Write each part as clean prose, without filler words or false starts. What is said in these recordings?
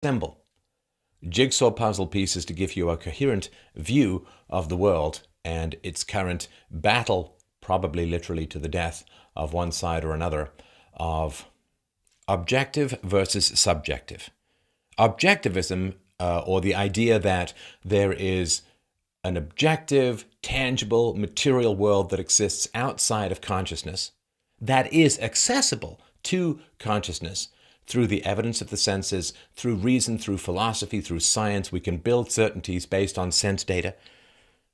assemble jigsaw puzzle pieces to give you a coherent view of the world and its current battle, probably literally to the death of one side or another, of objective versus subjective. Objectivism, or the idea that there is an objective, tangible, material world that exists outside of consciousness, that is accessible to consciousness through the evidence of the senses, through reason, through philosophy, through science. We can build certainties based on sense data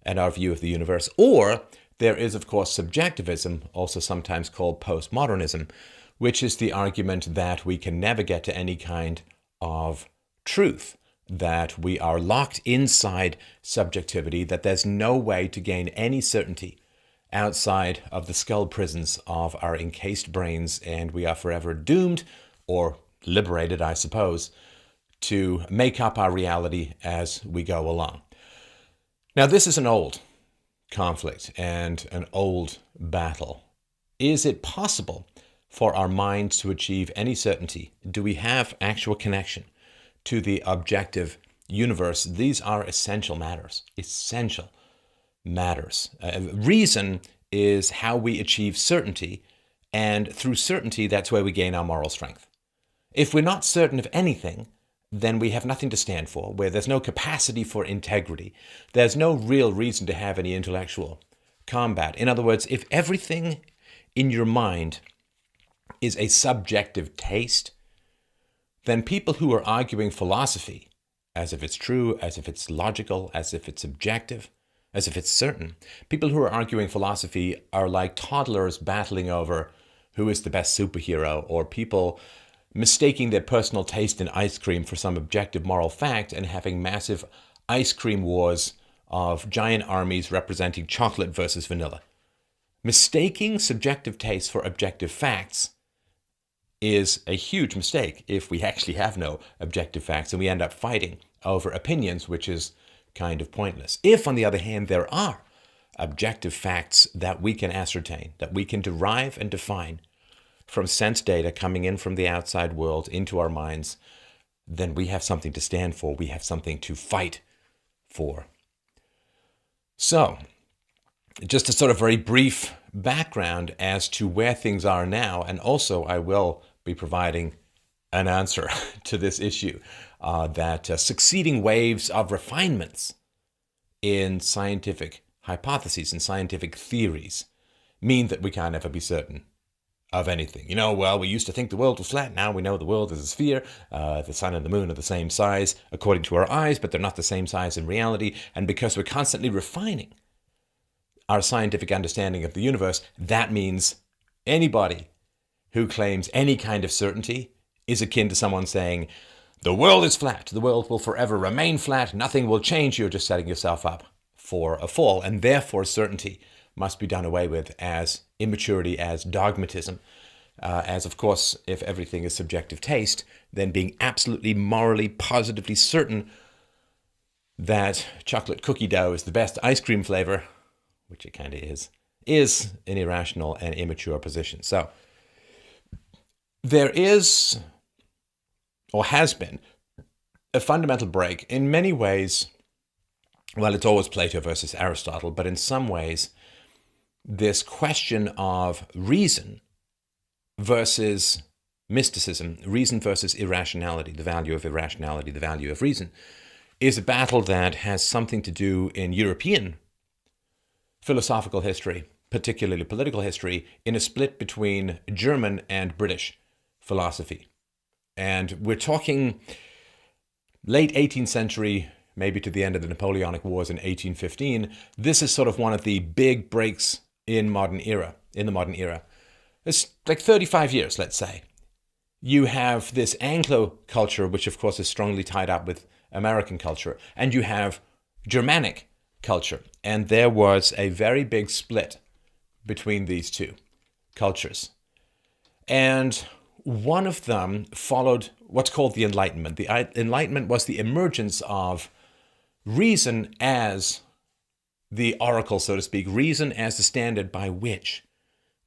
and our view of the universe. Or there is, of course, subjectivism, also sometimes called postmodernism, which is the argument that we can never get to any kind of truth, that we are locked inside subjectivity, that there's no way to gain any certainty outside of the skull prisons of our encased brains, and we are forever doomed, or liberated, I suppose, to make up our reality as we go along. Now, this is an old conflict and an old battle. Is it possible for our minds to achieve any certainty? Do we have actual connection to the objective universe? These are essential matters. Essential matters. Reason is how we achieve certainty, and through certainty, that's where we gain our moral strength. If we're not certain of anything, then we have nothing to stand for, where there's no capacity for integrity. There's no real reason to have any intellectual combat. In other words, if everything in your mind is a subjective taste, then people who are arguing philosophy as if it's true, as if it's logical, as if it's objective, as if it's certain, people who are arguing philosophy are like toddlers battling over who is the best superhero, or people mistaking their personal taste in ice cream for some objective moral fact and having massive ice cream wars of giant armies representing chocolate versus vanilla. Mistaking subjective taste for objective facts is a huge mistake if we actually have no objective facts and we end up fighting over opinions, which is kind of pointless. If, on the other hand, there are objective facts that we can ascertain, that we can derive and define from sense data coming in from the outside world into our minds, then we have something to stand for. We have something to fight for. So, just a sort of very brief background as to where things are now, and also I will be providing an answer to this issue, that succeeding waves of refinements in scientific hypotheses and scientific theories mean that we can't ever be certain of anything. Well, we used to think the world was flat. Now we know the world is a sphere. The sun and the moon are the same size according to our eyes, but they're not the same size in reality. And because we're constantly refining our scientific understanding of the universe, that means anybody who claims any kind of certainty is akin to someone saying, the world is flat, the world will forever remain flat, nothing will change, you're just setting yourself up for a fall, and therefore certainty must be done away with as immaturity, as dogmatism, as, of course, if everything is subjective taste, then being absolutely morally, positively certain that chocolate cookie dough is the best ice cream flavor, which it kind of is an irrational and immature position. So there is, or has been, a fundamental break. In many ways, well, it's always Plato versus Aristotle, but in some ways, this question of reason versus mysticism, reason versus irrationality, the value of irrationality, the value of reason, is a battle that has something to do in European philosophical history, particularly political history, in a split between German and British philosophy. And we're talking late 18th century, maybe to the end of the Napoleonic Wars in 1815. This is sort of one of the big breaks in the modern era. It's like 35 years, let's say. You have this Anglo culture, which of course is strongly tied up with American culture, and you have Germanic culture. And there was a very big split between these two cultures. And one of them followed what's called the Enlightenment. The Enlightenment was the emergence of reason as the oracle, so to speak, reason as the standard by which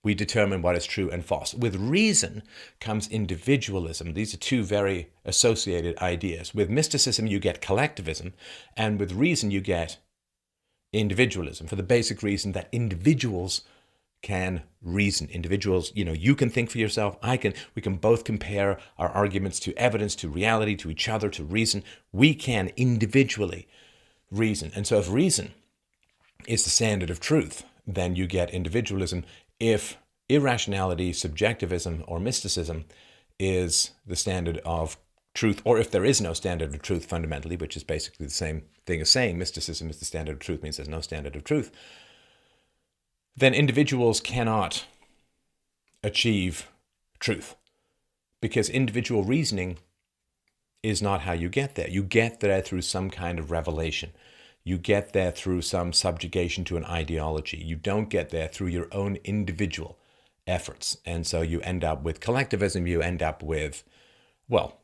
we determine what is true and false. With reason comes individualism. These are two very associated ideas. With mysticism, you get collectivism, and with reason, you get individualism, for the basic reason that individuals can reason. Individuals, you can think for yourself, we can both compare our arguments to evidence, to reality, to each other, to reason. We can individually reason. And so if reason is the standard of truth, then you get individualism. If irrationality, subjectivism, or mysticism is the standard of truth, or if there is no standard of truth fundamentally, which is basically the same thing as saying mysticism is the standard of truth, means there's no standard of truth, then individuals cannot achieve truth, because individual reasoning is not how you get there. You get there through some kind of revelation. You get there through some subjugation to an ideology. You don't get there through your own individual efforts. And so you end up with collectivism, you end up with,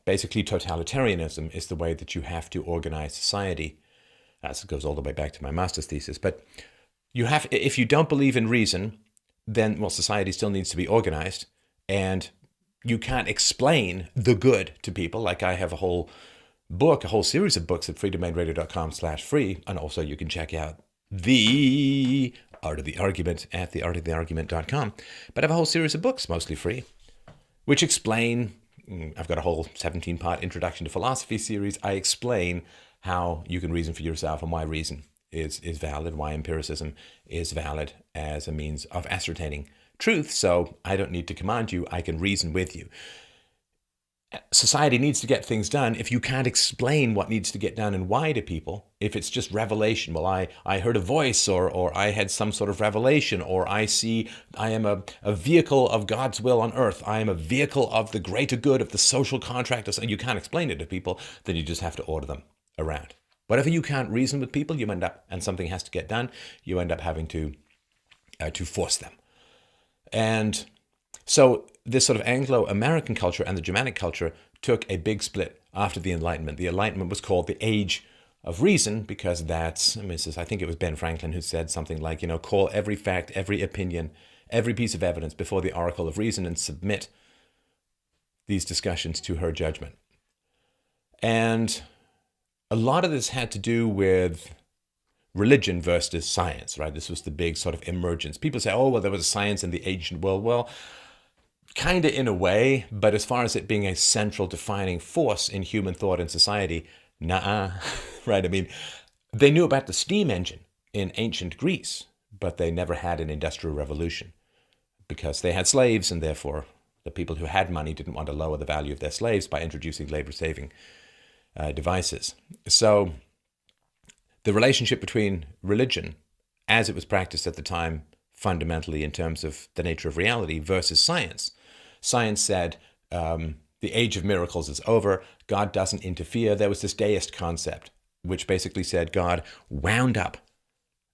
basically totalitarianism is the way that you have to organize society. As it goes all the way back to my master's thesis. But if you don't believe in reason, then, society still needs to be organized, and you can't explain the good to people. Like I have a whole series of books at freedomainradio.com/free, and also you can check out The Art of the Argument at theartoftheargument.com. But I have a whole series of books, mostly free, which explain, I've got a whole 17-part Introduction to Philosophy series. I explain how you can reason for yourself and why reason is valid, why empiricism is valid as a means of ascertaining truth. So I don't need to command you, I can reason with you. Society needs to get things done. If you can't explain what needs to get done and why to people, if it's just revelation, I heard a voice, or I had some sort of revelation, or I am a vehicle of God's will on earth, I am a vehicle of the greater good of the social contract, and you can't explain it to people, then you just have to order them around. Whatever you can't reason with people, you end up, and something has to get done, you end up having to force them. And so this sort of Anglo-American culture and the Germanic culture took a big split after the Enlightenment. The Enlightenment was called the Age of Reason because I think it was Ben Franklin who said something like, call every fact, every opinion, every piece of evidence before the oracle of reason and submit these discussions to her judgment. And a lot of this had to do with religion versus science, right? This was the big sort of emergence. People say, there was a science in the ancient world. Well, kind of in a way, but as far as it being a central defining force in human thought and society, nah, right? I mean, they knew about the steam engine in ancient Greece, but they never had an industrial revolution because they had slaves, and therefore the people who had money didn't want to lower the value of their slaves by introducing labor-saving devices. So the relationship between religion, as it was practiced at the time, fundamentally in terms of the nature of reality, versus science. Science said the age of miracles is over. God doesn't interfere. There was this deist concept, which basically said God wound up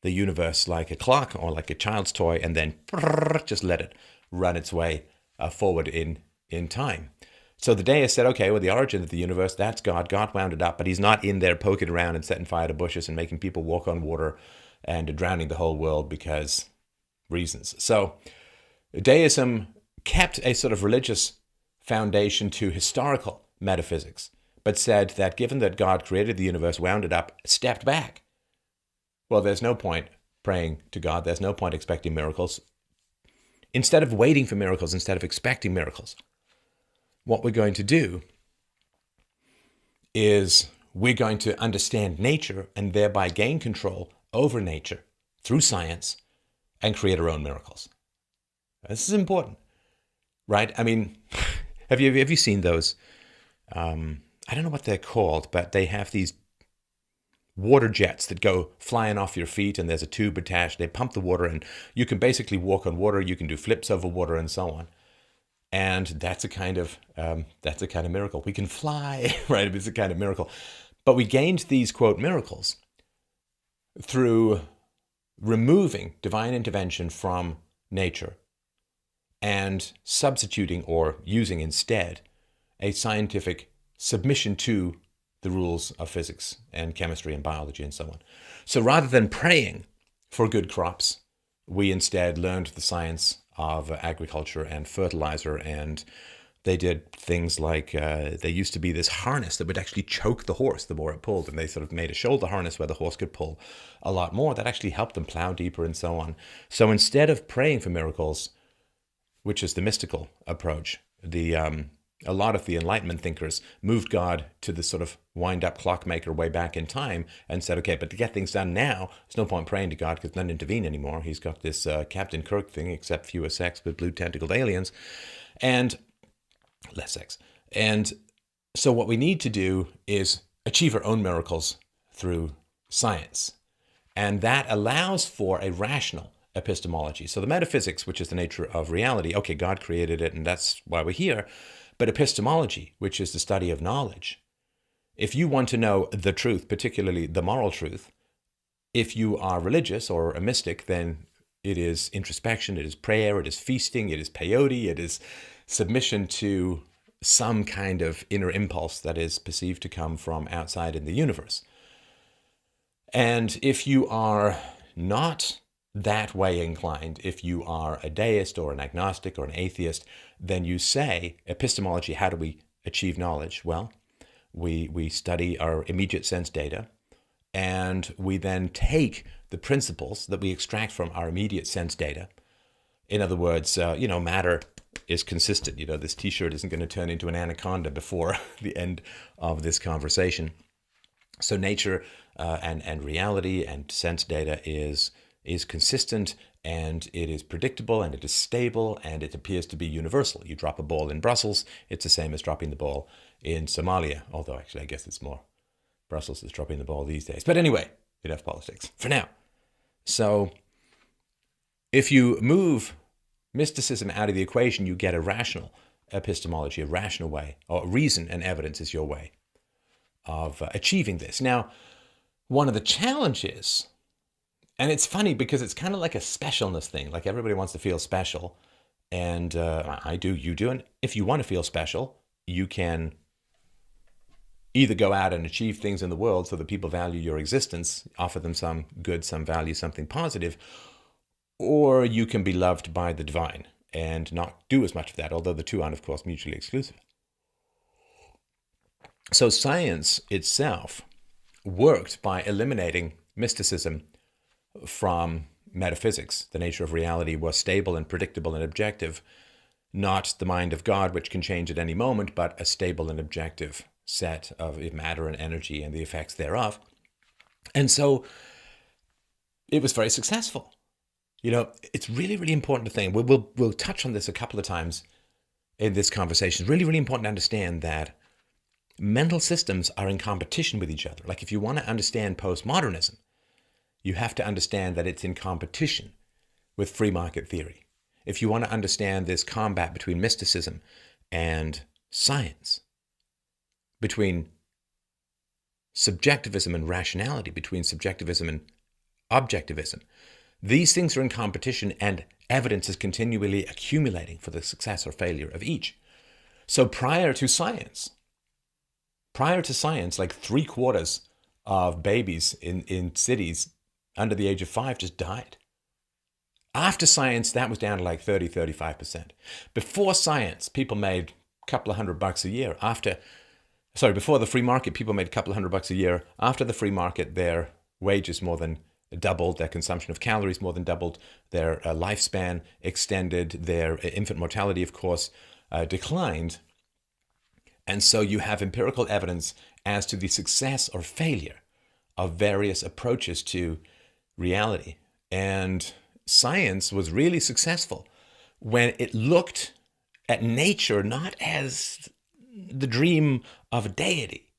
the universe like a clock or like a child's toy, and then just let it run its way forward in time. So the deists said, okay, the origin of the universe, that's God. God wound it up, but he's not in there poking around and setting fire to bushes and making people walk on water and drowning the whole world because reasons. So deism kept a sort of religious foundation to historical metaphysics, but said that given that God created the universe, wound it up, stepped back, there's no point praying to God. There's no point expecting miracles. Instead of waiting for miracles, instead of expecting miracles, what we're going to do is we're going to understand nature and thereby gain control over nature through science and create our own miracles. This is important, right? I mean, have you seen those? I don't know what they're called, but they have these water jets that go flying off your feet, and there's a tube attached. They pump the water, and you can basically walk on water. You can do flips over water, and so on. And that's a kind of miracle. We can fly, right? It's a kind of miracle. But we gained these, quote, miracles through removing divine intervention from nature and substituting or using instead a scientific submission to the rules of physics and chemistry and biology and so on. So rather than praying for good crops, we instead learned the science of agriculture and fertilizer, and they did things like there used to be this harness that would actually choke the horse the more it pulled, and they sort of made a shoulder harness where the horse could pull a lot more. That actually helped them plow deeper and so on. So instead of praying for miracles, which is the mystical approach, a lot of the Enlightenment thinkers moved God to the sort of wind-up clockmaker way back in time and said, okay, but to get things done now, there's no point praying to God because none intervene anymore. He's got this Captain Kirk thing, except fewer sex with blue tentacled aliens, and less sex. And so what we need to do is achieve our own miracles through science. And that allows for a rational epistemology. So the metaphysics, which is the nature of reality, okay, God created it and that's why we're here. But epistemology, which is the study of knowledge, if you want to know the truth, particularly the moral truth, if you are religious or a mystic, then it is introspection, it is prayer, it is feasting, it is peyote, it is submission to some kind of inner impulse that is perceived to come from outside in the universe. And if you are not that way inclined, if you are a deist or an agnostic or an atheist, then you say, epistemology, how do we achieve knowledge? Well, we study our immediate sense data, and we then take the principles that we extract from our immediate sense data. In other words, matter is consistent. This t-shirt isn't going to turn into an anaconda before the end of this conversation. So nature and reality and sense data is consistent, and it is predictable, and it is stable, and it appears to be universal. You drop a ball in Brussels, it's the same as dropping the ball in Somalia, although actually I guess it's more Brussels is dropping the ball these days. But anyway, enough politics for now. So if you move mysticism out of the equation, you get a rational epistemology, a rational way, or reason and evidence is your way of achieving this. Now, one of the challenges, and it's funny because it's kind of like a specialness thing, like everybody wants to feel special, and I do, you do, and if you want to feel special, you can either go out and achieve things in the world so that people value your existence, offer them some good, some value, something positive, or you can be loved by the divine and not do as much of that, although the two aren't, of course, mutually exclusive. So science itself worked by eliminating mysticism from metaphysics. The nature of reality was stable and predictable and objective, not the mind of God, which can change at any moment, but a stable and objective set of matter and energy and the effects thereof. And so it was very successful. It's really, really important to think. We'll touch on this a couple of times in this conversation. It's really, really important to understand that mental systems are in competition with each other. Like if you want to understand postmodernism, you have to understand that it's in competition with free market theory. If you want to understand this combat between mysticism and science, between subjectivism and rationality, between subjectivism and objectivism, these things are in competition, and evidence is continually accumulating for the success or failure of each. So prior to science, like 3/4 of babies in cities under the age of 5 just died. After science, that was down to like 35%. Before science, people made a couple of $100 a year. Before the free market, people made a couple of $100 a year. After the free market, their wages more than doubled, their consumption of calories more than doubled, their lifespan extended, their infant mortality, of course, declined. And so you have empirical evidence as to the success or failure of various approaches to reality. And science was really successful when it looked at nature not as the dream of a deity,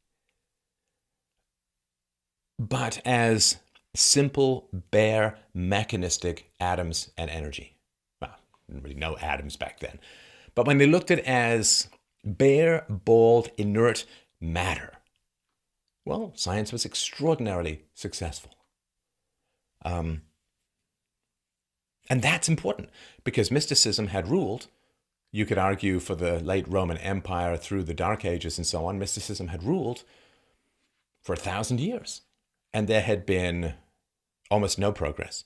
but as simple, bare, mechanistic atoms and energy. Well, didn't really know atoms back then. But when they looked at it as bare, bald, inert matter, well, science was extraordinarily successful. And that's important because mysticism had ruled. You could argue for the late Roman Empire through the Dark Ages and so on, mysticism had ruled for 1,000 years. And there had been almost no progress.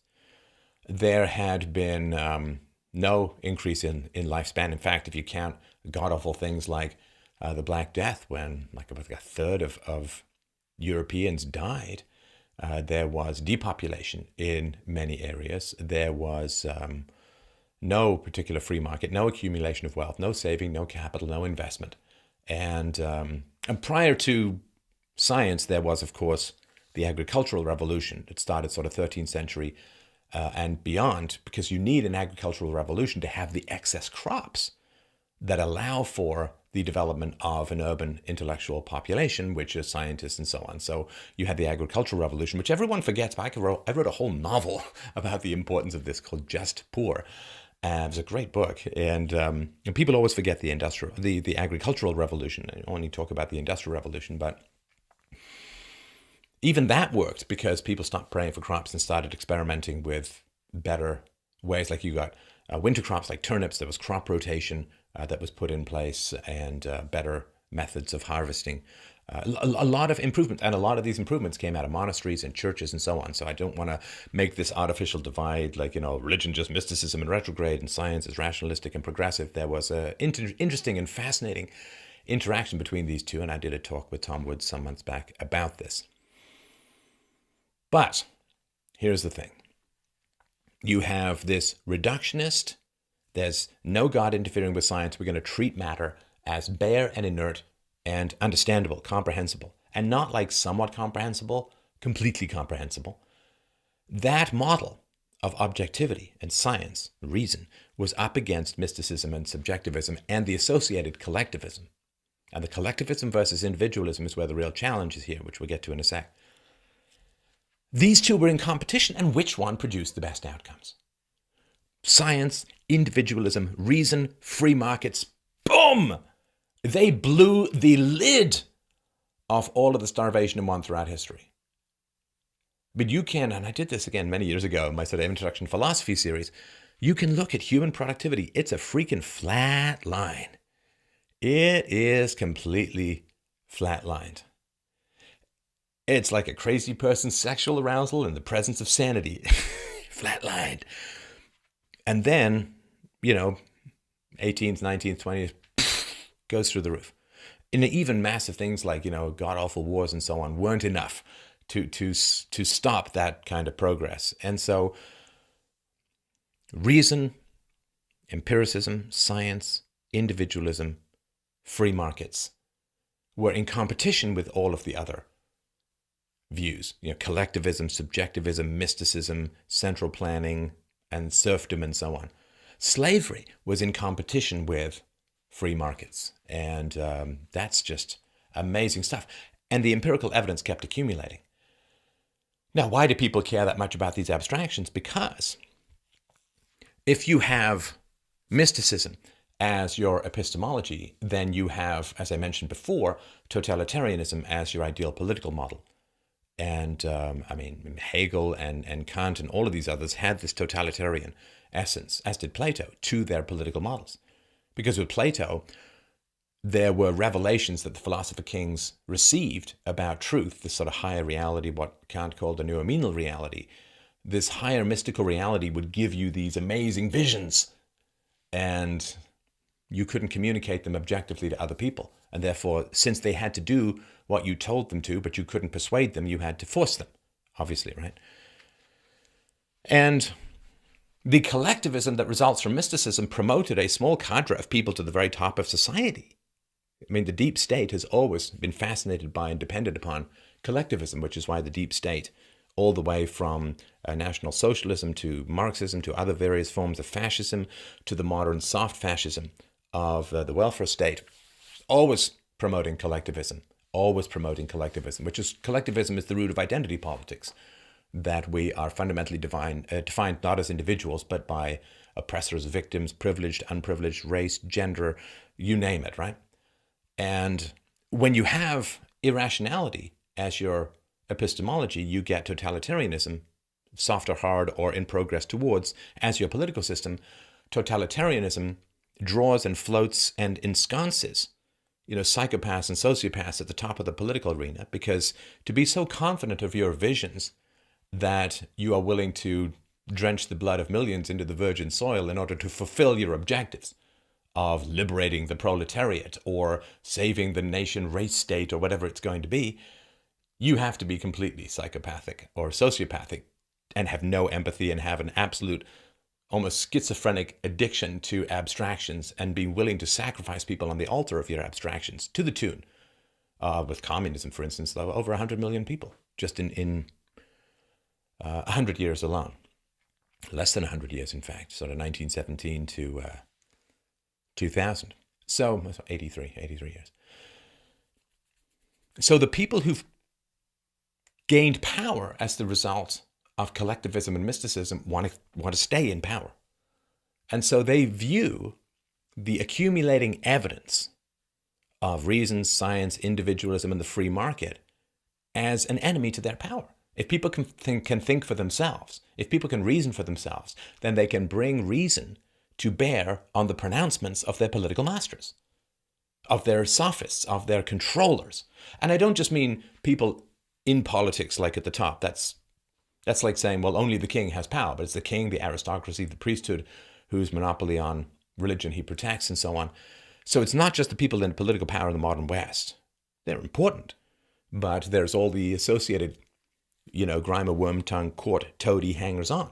There had been no increase in lifespan. In fact, if you count god-awful things like the Black Death, when like about a third of Europeans died, there was depopulation in many areas. There was no particular free market, no accumulation of wealth, no saving, no capital, no investment. And prior to science, there was, of course, the agricultural revolution. It started sort of 13th century and beyond, because you need an agricultural revolution to have the excess crops that allow for the development of an urban intellectual population, which is scientists and so on. So you had the agricultural revolution, which everyone forgets. But I wrote a whole novel about the importance of this called Just Poor. It was a great book, and people always forget the agricultural revolution. I only talk about the industrial revolution, but even that worked because people stopped praying for crops and started experimenting with better ways. Like you got winter crops like turnips. There was crop rotation that was put in place, and better methods of harvesting. A lot of improvements, and a lot of these improvements came out of monasteries and churches and so on. So I don't want to make this artificial divide, like, religion just mysticism and retrograde, and science is rationalistic and progressive. There was an interesting and fascinating interaction between these two, and I did a talk with Tom Woods some months back about this. But here's the thing. You have this reductionist, there's no God interfering with science, we're going to treat matter as bare and inert and understandable, comprehensible, and not like somewhat comprehensible, completely comprehensible. That model of objectivity and science, reason, was up against mysticism and subjectivism and the associated collectivism. And the collectivism versus individualism is where the real challenge is here, which we'll get to in a sec. These two were in competition, and which one produced the best outcomes? Science, individualism, reason, free markets, boom! They blew the lid off all of the starvation and want throughout history. But you can, and I did this again many years ago in my sort of Introduction to Philosophy series, you can look at human productivity. It's a freaking flat line. It is completely flatlined. It's like a crazy person's sexual arousal in the presence of sanity. Flatlined. And then, 18th, 19th, 20th, goes through the roof. And even massive things like, god-awful wars and so on weren't enough to stop that kind of progress. And so reason, empiricism, science, individualism, free markets were in competition with all of the other views, collectivism, subjectivism, mysticism, central planning, and serfdom, and so on. Slavery was in competition with free markets, and that's just amazing stuff. And the empirical evidence kept accumulating. Now, why do people care that much about these abstractions? Because if you have mysticism as your epistemology, then you have, as I mentioned before, totalitarianism as your ideal political model. And Hegel and Kant and all of these others had this totalitarian essence, as did Plato, to their political models. Because with Plato, there were revelations that the philosopher kings received about truth, this sort of higher reality, what Kant called the noumenal reality. This higher mystical reality would give you these amazing visions, and you couldn't communicate them objectively to other people. And therefore, since they had to do what you told them to, but you couldn't persuade them, you had to force them, obviously, right? And the collectivism that results from mysticism promoted a small cadre of people to the very top of society. The deep state has always been fascinated by and depended upon collectivism, which is why the deep state, all the way from National Socialism to Marxism to other various forms of fascism to the modern soft fascism of the welfare state, always promoting collectivism, which is collectivism is the root of identity politics, that we are fundamentally defined not as individuals, but by oppressors, victims, privileged, unprivileged, race, gender, you name it, right? And when you have irrationality as your epistemology, you get totalitarianism, soft or hard or in progress towards, as your political system. Totalitarianism draws and floats and ensconces psychopaths and sociopaths at the top of the political arena, because to be so confident of your visions that you are willing to drench the blood of millions into the virgin soil in order to fulfill your objectives of liberating the proletariat or saving the nation race state or whatever it's going to be, you have to be completely psychopathic or sociopathic and have no empathy and have an absolute, almost schizophrenic addiction to abstractions and be willing to sacrifice people on the altar of your abstractions to the tune with communism, for instance, though, over 100 million people just in 100 years alone. Less than 100 years, in fact, sort of 1917 to 2000. So 83 years. So the people who've gained power as the result of collectivism and mysticism want to stay in power. And so they view the accumulating evidence of reason, science, individualism, and the free market as an enemy to their power. If people can think for themselves, if people can reason for themselves, then they can bring reason to bear on the pronouncements of their political masters, of their sophists, of their controllers. And I don't just mean people in politics like at the top. That's like saying, well, only the king has power, but it's the king, the aristocracy, the priesthood, whose monopoly on religion he protects, and so on. So it's not just the people in political power in the modern West. They're important, but there's all the associated, Grimer, Wormtongue, court, toady hangers-on,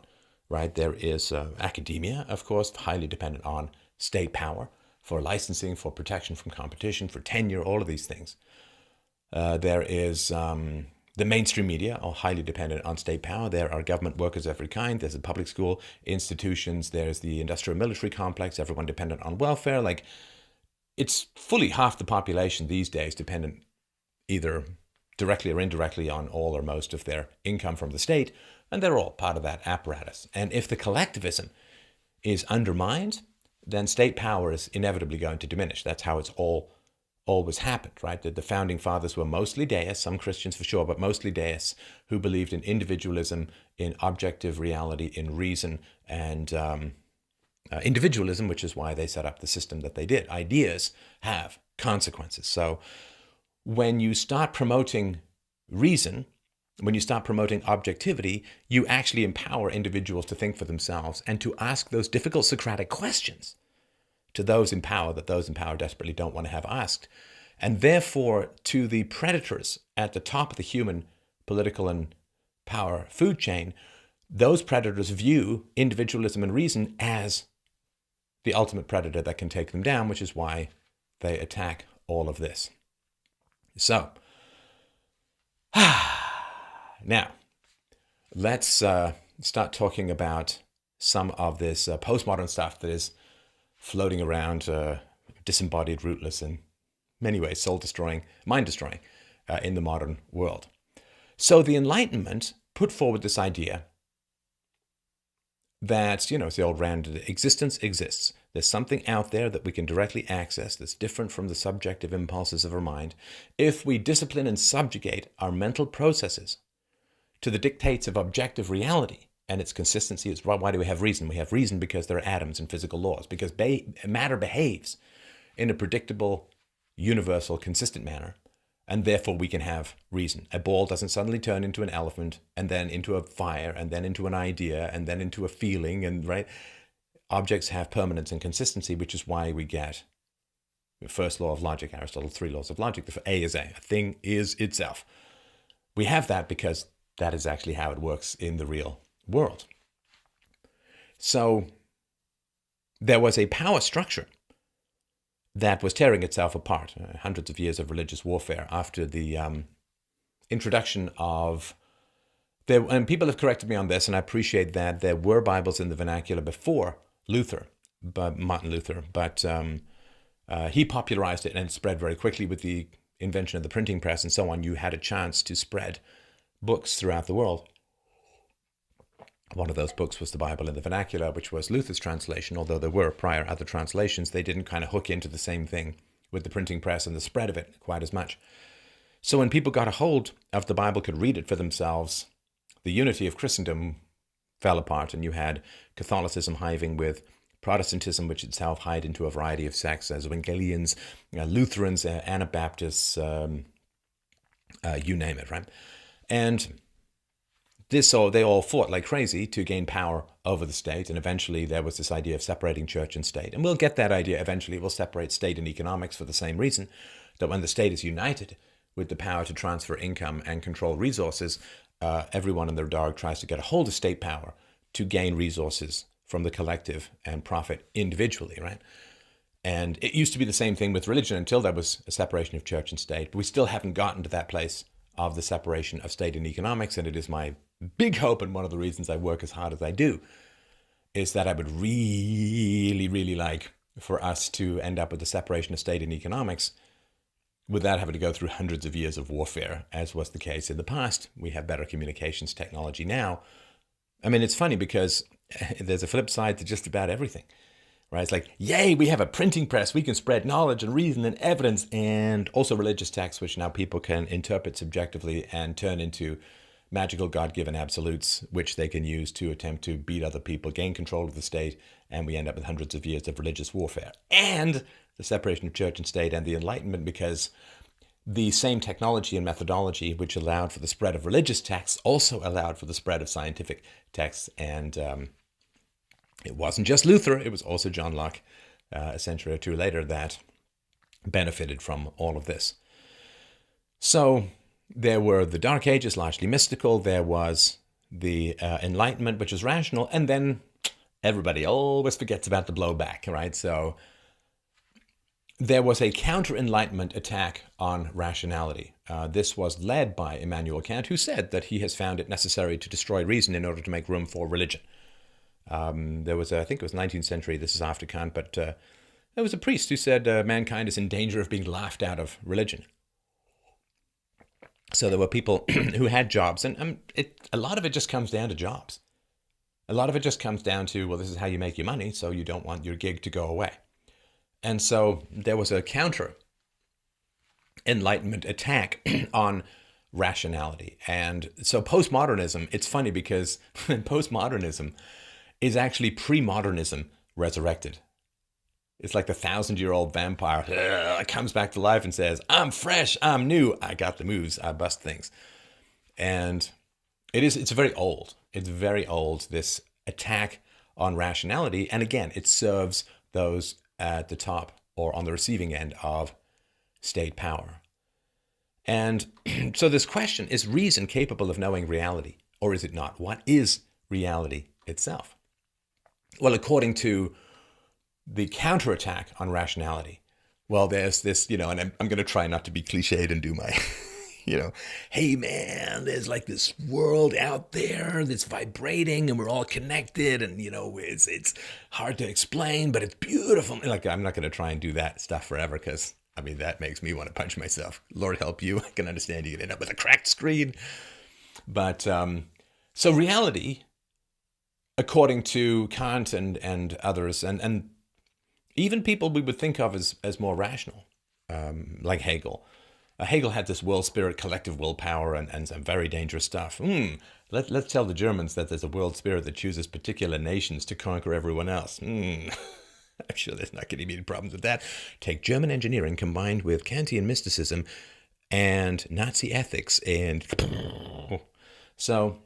right? There is academia, of course, highly dependent on state power for licensing, for protection from competition, for tenure, all of these things. There is the mainstream media, all highly dependent on state power. There are government workers of every kind. There's the public school institutions. There's the industrial military complex, everyone dependent on welfare. Like, it's fully half the population these days dependent either directly or indirectly on all or most of their income from the state, and they're all part of that apparatus. And if the collectivism is undermined, then state power is inevitably going to diminish. That's how it's always happened, right? The founding fathers were mostly deists, some Christians for sure, but mostly deists who believed in individualism, in objective reality, in reason, and individualism, which is why they set up the system that they did. Ideas have consequences. So when you start promoting reason, when you start promoting objectivity, you actually empower individuals to think for themselves and to ask those difficult Socratic questions to those in power that those in power desperately don't want to have asked. And therefore, to the predators at the top of the human political and power food chain, those predators view individualism and reason as the ultimate predator that can take them down, which is why they attack all of this. So, now, let's start talking about some of this postmodern stuff that is floating around, disembodied, rootless, and many ways soul-destroying, mind-destroying in the modern world. So the Enlightenment put forward this idea that, it's the old rounded, existence exists. There's something out there that we can directly access that's different from the subjective impulses of our mind. If we discipline and subjugate our mental processes to the dictates of objective reality and its consistency, is why do we have reason? We have reason because there are atoms and physical laws, because matter behaves in a predictable, universal, consistent manner, and therefore we can have reason. A ball doesn't suddenly turn into an elephant and then into a fire and then into an idea and then into a feeling, and right? Objects have permanence and consistency, which is why we get the first law of logic, Aristotle's 3 laws of logic. The A is A. A thing is itself. We have that because that is actually how it works in the real world. So there was a power structure that was tearing itself apart. Hundreds of years of religious warfare after the introduction of... and people have corrected me on this, and I appreciate that. There were Bibles in the vernacular before Martin Luther, but he popularized it and it spread very quickly with the invention of the printing press and so on. You had a chance to spread books throughout the world. One of those books was the Bible in the vernacular, which was Luther's translation. Although there were prior other translations, they didn't kind of hook into the same thing with the printing press and the spread of it quite as much. So when people got a hold of the Bible, could read it for themselves, the unity of Christendom fell apart, and you had Catholicism hiving with Protestantism, which itself hived into a variety of sects, as Evangelians, Lutherans, Anabaptists, you name it, right? And they all fought like crazy to gain power over the state, and eventually there was this idea of separating church and state. And we'll get that idea eventually. We'll separate state and economics for the same reason, that when the state is united with the power to transfer income and control resources, everyone and their dog tries to get a hold of state power to gain resources from the collective and profit individually, right? And it used to be the same thing with religion until there was a separation of church and state. But we still haven't gotten to that place of the separation of state and economics. And it is my big hope, and one of the reasons I work as hard as I do, is that I would really, really like for us to end up with the separation of state and economics without having to go through hundreds of years of warfare, as was the case in the past. We have better communications technology now. I mean, it's funny because there's a flip side to just about everything, right? It's like, yay, we have a printing press. We can spread knowledge and reason and evidence, and also religious texts, which now people can interpret subjectively and turn into magical God-given absolutes, which they can use to attempt to beat other people, gain control of the state, and we end up with hundreds of years of religious warfare. And the separation of church and state and the Enlightenment, because the same technology and methodology which allowed for the spread of religious texts also allowed for the spread of scientific texts. And it wasn't just Luther, it was also John Locke, a century or two later, that benefited from all of this. So there were the Dark Ages, largely mystical. There was the Enlightenment, which was rational. And then everybody always forgets about the blowback, right? So there was a counter-Enlightenment attack on rationality. This was led by Immanuel Kant, who said that he has found it necessary to destroy reason in order to make room for religion. There was, I think it was 19th century, this is after Kant, but there was a priest who said mankind is in danger of being laughed out of religion. So there were people who had jobs, and a lot of it just comes down to jobs. A lot of it just comes down to, well, this is how you make your money, so you don't want your gig to go away. And so there was a counter-Enlightenment attack on rationality. And so postmodernism, it's funny because postmodernism is actually pre-modernism resurrected. It's like the 1,000-year-old vampire comes back to life and says, I'm fresh, I'm new, I got the moves, I bust things. And it's very old. It's very old, this attack on rationality. And again, it serves those at the top or on the receiving end of state power. And so this question, is reason capable of knowing reality, or is it not? What is reality itself? Well, according to the counterattack on rationality, well, there's this, and I'm going to try not to be cliched and do my, hey man, there's like this world out there that's vibrating and we're all connected and, it's hard to explain, but it's beautiful. Like, I'm not going to try and do that stuff forever because, that makes me want to punch myself. Lord help you. I can understand you can end up with a cracked screen. But so reality, according to Kant and others, and even people we would think of as more rational, like Hegel. Hegel had this world spirit, collective willpower, and some very dangerous stuff. Let's tell the Germans that there's a world spirit that chooses particular nations to conquer everyone else. I'm sure there's not going to be any problems with that. Take German engineering combined with Kantian mysticism and Nazi ethics, and so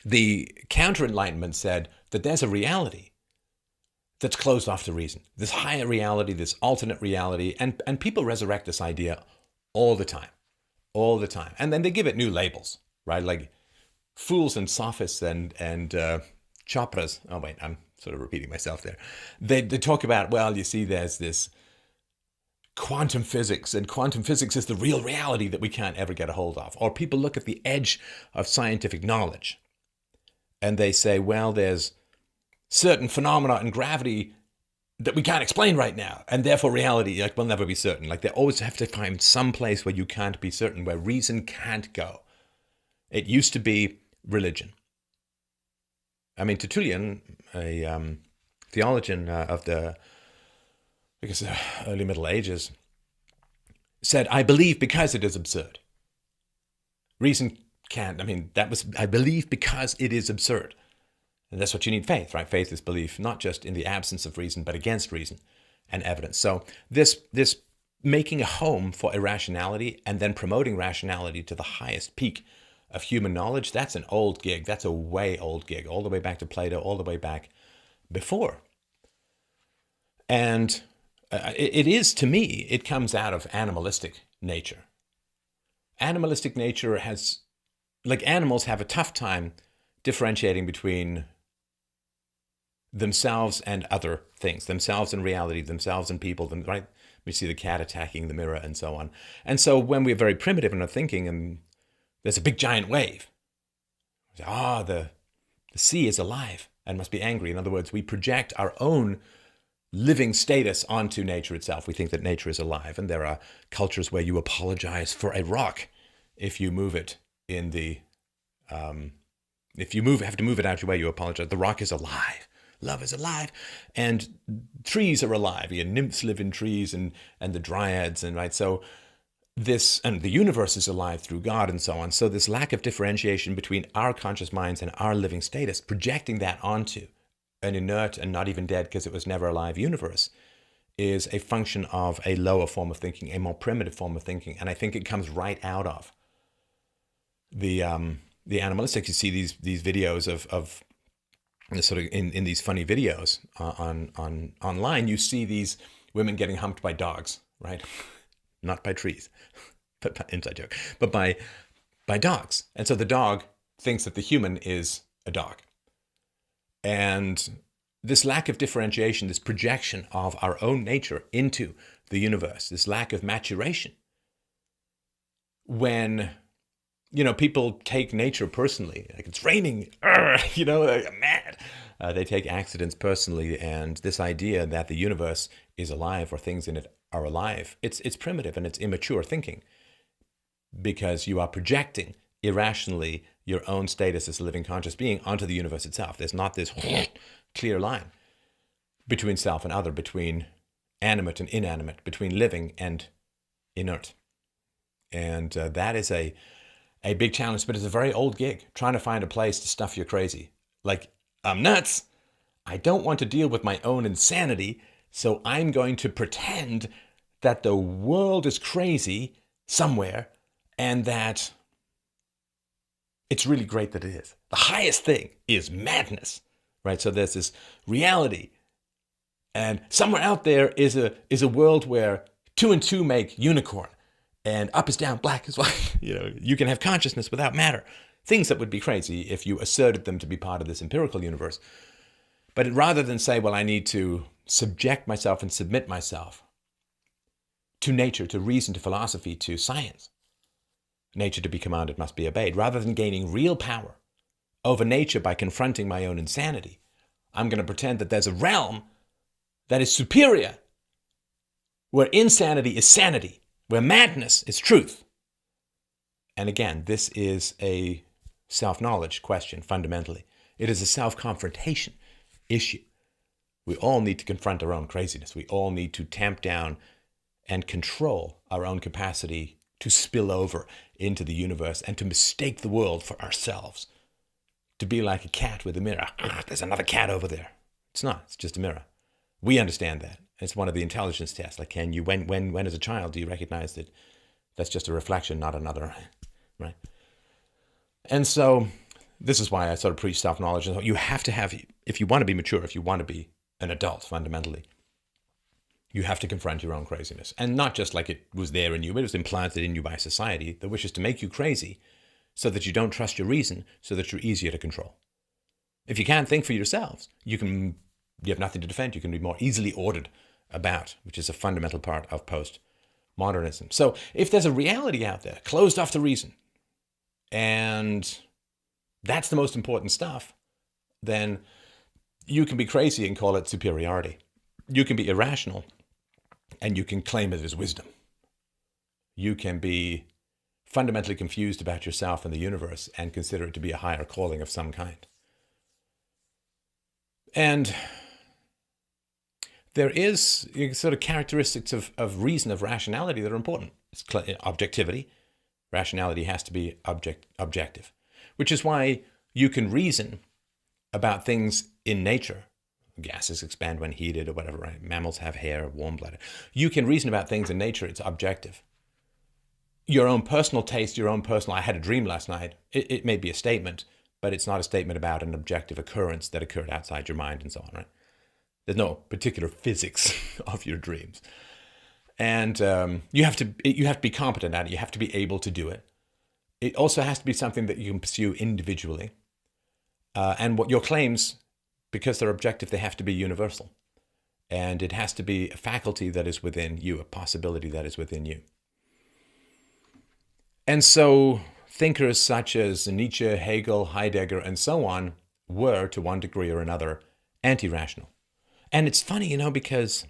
the counter-Enlightenment said that there's a reality that's closed off to reason, this higher reality, this alternate reality, and people resurrect this idea all the time. And then they give it new labels, right? Like fools and sophists and chopras. Oh wait, I'm sort of repeating myself there. They talk about, well, you see, there's this quantum physics, and quantum physics is the real reality that we can't ever get a hold of. Or people look at the edge of scientific knowledge, and they say, well, there's certain phenomena in gravity that we can't explain right now, and therefore reality will never be certain. Like, they always have to find some place where you can't be certain, where reason can't go. It used to be religion. Tertullian, a theologian of the early Middle Ages, said, I believe because it is absurd. Reason can't. I believe because it is absurd. And that's what you need faith, right? Faith is belief, not just in the absence of reason, but against reason and evidence. So this making a home for irrationality and then promoting rationality to the highest peak of human knowledge, that's an old gig. That's a way old gig, all the way back to Plato, all the way back before. And it is, to me, it comes out of animalistic nature. Animalistic nature has, like animals have a tough time differentiating between themselves and other things, themselves and reality, themselves and people, right? We see the cat attacking the mirror and so on. And so when we're very primitive in our thinking and there's a big giant wave, we say, the sea is alive and must be angry. In other words, we project our own living status onto nature itself. We think that nature is alive. And there are cultures where you apologize for a rock if you move it in the, if you have to move it out your way, you apologize. The rock is alive. Love is alive. And trees are alive. Nymphs live in trees and the dryads, and right. So this, and the universe is alive through God and so on. So this lack of differentiation between our conscious minds and our living status, projecting that onto an inert and not even dead because it was never alive universe, is a function of a lower form of thinking, a more primitive form of thinking. And I think it comes right out of the animalistic. You see these videos of sort of in these funny videos on online, you see these women getting humped by dogs, right? Not by trees, but inside joke, but by dogs. And so the dog thinks that the human is a dog. And this lack of differentiation, this projection of our own nature into the universe, this lack of maturation, when people take nature personally, like it's raining, like mad. They take accidents personally, and this idea that the universe is alive or things in it are alive, it's primitive and it's immature thinking, because you are projecting irrationally your own status as a living conscious being onto the universe itself. There's not this clear line between self and other, between animate and inanimate, between living and inert. And that is a big challenge, but it's a very old gig, trying to find a place to stuff your crazy. Like, I'm nuts. I don't want to deal with my own insanity, so I'm going to pretend that the world is crazy somewhere and that it's really great that it is. The highest thing is madness, right? So there's this reality, and somewhere out there is a world where 2 and 2 make unicorn, and up is down, black is white. You can have consciousness without matter. Things that would be crazy if you asserted them to be part of this empirical universe. But rather than say, well, I need to subject myself and submit myself to nature, to reason, to philosophy, to science, nature to be commanded must be obeyed, rather than gaining real power over nature by confronting my own insanity, I'm going to pretend that there's a realm that is superior, where insanity is sanity, where madness is truth. And again, this is a self-knowledge question, fundamentally. It is a self-confrontation issue. We all need to confront our own craziness. We all need to tamp down and control our own capacity to spill over into the universe and to mistake the world for ourselves. To be like a cat with a mirror. There's another cat over there. It's not. It's just a mirror. We understand that. It's one of the intelligence tests. Like, can you, when as a child, do you recognize that that's just a reflection, not another, right? And so this is why I sort of preach self-knowledge. You have to have, if you want to be mature, if you want to be an adult, fundamentally, you have to confront your own craziness. And not just like it was there in you, but it was implanted in you by society that wishes to make you crazy so that you don't trust your reason, so that you're easier to control. If you can't think for yourselves, you have nothing to defend. You can be more easily ordered about, which is a fundamental part of postmodernism. So if there's a reality out there, closed off to reason, and that's the most important stuff, then you can be crazy and call it superiority. You can be irrational and you can claim it as wisdom. You can be fundamentally confused about yourself and the universe and consider it to be a higher calling of some kind. And there is sort of characteristics of reason, of rationality that are important. It's objectivity. Rationality has to be objective, which is why you can reason about things in nature. Gases expand when heated or whatever, right? Mammals have hair, warm blooded. You can reason about things in nature. It's objective. your own personal taste, your own personal, I had a dream last night. It may be a statement, but it's not a statement about an objective occurrence that occurred outside your mind and so on, right? There's no particular physics of your dreams. And you have to be competent at it. You have to be able to do it. It also has to be something that you can pursue individually. And what your claims, because they're objective, they have to be universal. And it has to be a faculty that is within you, a possibility that is within you. And so thinkers such as Nietzsche, Hegel, Heidegger, and so on were, to one degree or another, anti-rational. And it's funny, because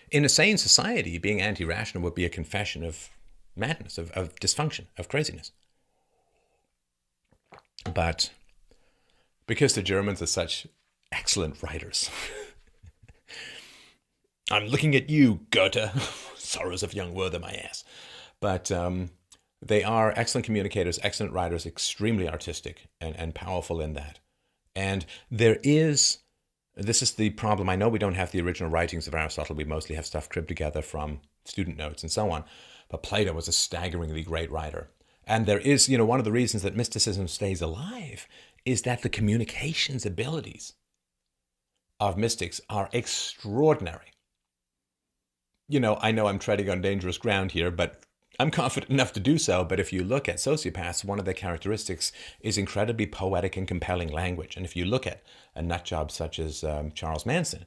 in a sane society, being anti-rational would be a confession of madness, of dysfunction, of craziness. But because the Germans are such excellent writers, I'm looking at you, Goethe, sorrows of young Werther, my ass. But they are excellent communicators, excellent writers, extremely artistic and powerful in that. And this is the problem. I know we don't have the original writings of Aristotle. We mostly have stuff cribbed together from student notes and so on. But Plato was a staggeringly great writer. And there is, one of the reasons that mysticism stays alive is that the communications abilities of mystics are extraordinary. I know I'm treading on dangerous ground here, but I'm confident enough to do so. But if you look at sociopaths, one of their characteristics is incredibly poetic and compelling language. And if you look at a nutjob such as Charles Manson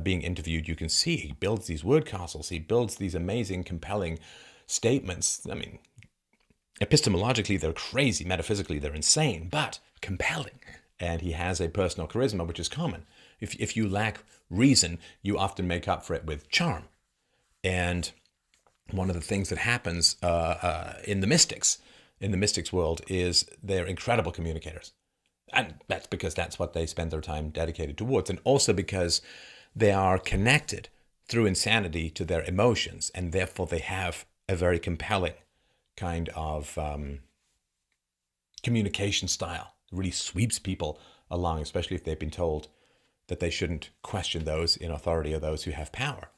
being interviewed, you can see he builds these word castles. He builds these amazing, compelling statements. I mean, epistemologically, they're crazy. Metaphysically, they're insane, but compelling. And he has a personal charisma, which is common. If you lack reason, you often make up for it with charm. And one of the things that happens in the mystics world, is they're incredible communicators. And that's because that's what they spend their time dedicated towards. And also because they are connected through insanity to their emotions. And therefore they have a very compelling kind of communication style. It really sweeps people along, especially if they've been told that they shouldn't question those in authority or those who have power.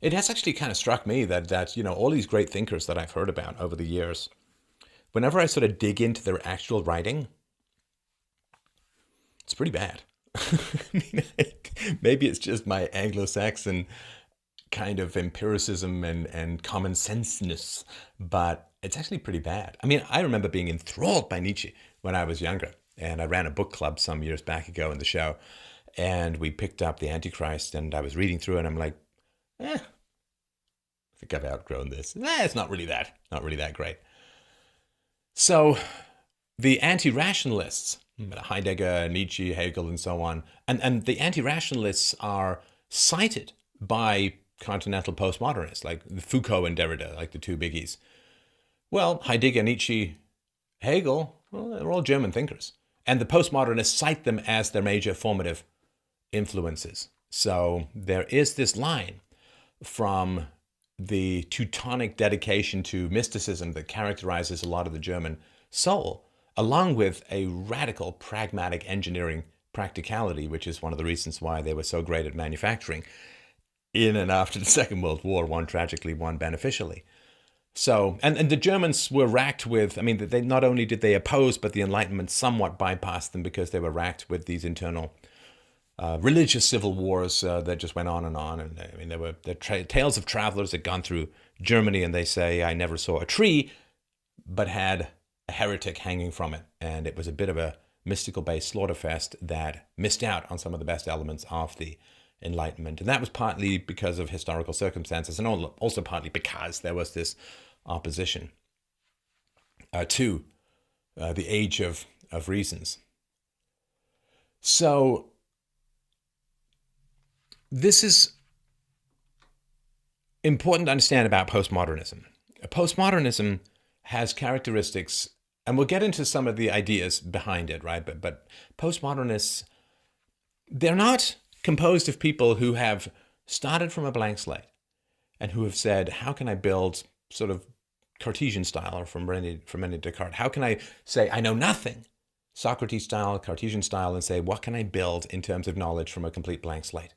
It has actually kind of struck me that all these great thinkers that I've heard about over the years, whenever I sort of dig into their actual writing, it's pretty bad. I mean, maybe it's just my Anglo-Saxon kind of empiricism and common senseness, but it's actually pretty bad. I mean, I remember being enthralled by Nietzsche when I was younger, and I ran a book club some years back ago in the show, and we picked up The Antichrist, and I was reading through it, and I'm like, I think I've outgrown this. It's not really that great. So the anti-rationalists, Heidegger, Nietzsche, Hegel, and so on, and the anti-rationalists are cited by continental postmodernists, like Foucault and Derrida, like the two biggies. Well, Heidegger, Nietzsche, Hegel, well, they're all German thinkers. And the postmodernists cite them as their major formative influences. So there is this line from the Teutonic dedication to mysticism that characterizes a lot of the German soul, along with a radical pragmatic engineering practicality, which is one of the reasons why they were so great at manufacturing in and after the Second World War, one tragically, one beneficially. So, and the Germans were racked with, I mean, they not only did they oppose, but the Enlightenment somewhat bypassed them because they were racked with these internal religious civil wars that just went on. And I mean, there were tales of travelers that gone through Germany, and they say, I never saw a tree, but had a heretic hanging from it. And it was a bit of a mystical-based slaughterfest that missed out on some of the best elements of the Enlightenment. And that was partly because of historical circumstances, and also partly because there was this opposition to the age of reasons. So this is important to understand about postmodernism. Postmodernism has characteristics, and we'll get into some of the ideas behind it, right? But postmodernists, they're not composed of people who have started from a blank slate and who have said, how can I build sort of Cartesian style, or from René Descartes, how can I say I know nothing, Socrates style, Cartesian style, and say, what can I build in terms of knowledge from a complete blank slate?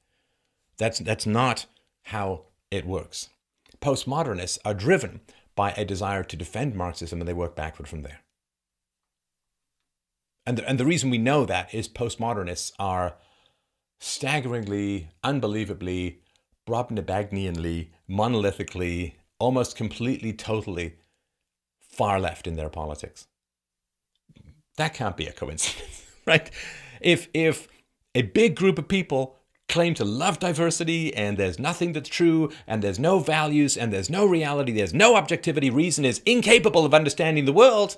That's not how it works. Postmodernists are driven by a desire to defend Marxism, and they work backward from there. And the reason we know that is postmodernists are staggeringly, unbelievably, Brobdingnagianly, monolithically, almost completely, totally far left in their politics. That can't be a coincidence, right? If a big group of people claim to love diversity and there's nothing that's true and there's no values and there's no reality, there's no objectivity, reason is incapable of understanding the world,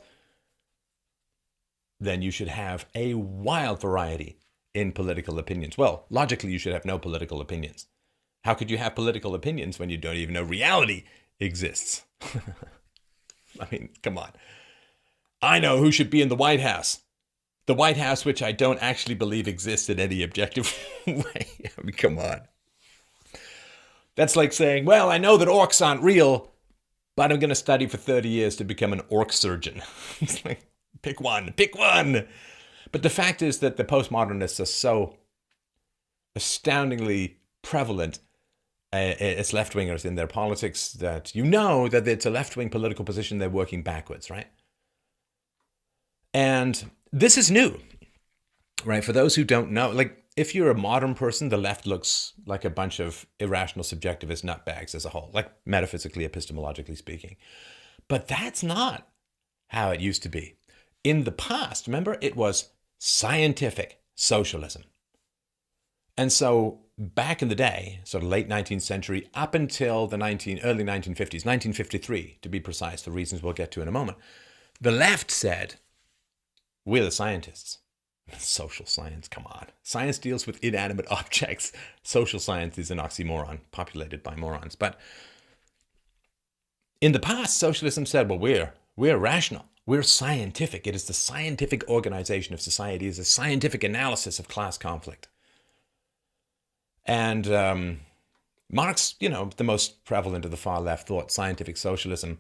then you should have a wild variety in political opinions. Well, logically, you should have no political opinions. How could you have political opinions when you don't even know reality exists? I mean, come on. I know who should be in the White House. The White House, which I don't actually believe exists in any objective way. I mean, come on. That's like saying, well, I know that orcs aren't real, but I'm going to study for 30 years to become an orc surgeon. It's like, pick one. But the fact is that the postmodernists are so astoundingly prevalent as left-wingers in their politics that you know that it's a left-wing political position they're working backwards, right? And this is new, right? For those who don't know, like if you're a modern person, the left looks like a bunch of irrational subjectivist nutbags as a whole, like metaphysically, epistemologically speaking. But that's not how it used to be. In the past, remember, it was scientific socialism. And so back in the day, sort of late 19th century, up until the early 1950s, 1953 to be precise, for reasons we'll get to in a moment, the left said, we're the scientists. Social science, come on. Science deals with inanimate objects. Social science is an oxymoron, populated by morons. But in the past, socialism said, well, we're rational. We're scientific. It is the scientific organization of society. It is a scientific analysis of class conflict. And Marx, the most prevalent of the far left thought, scientific socialism,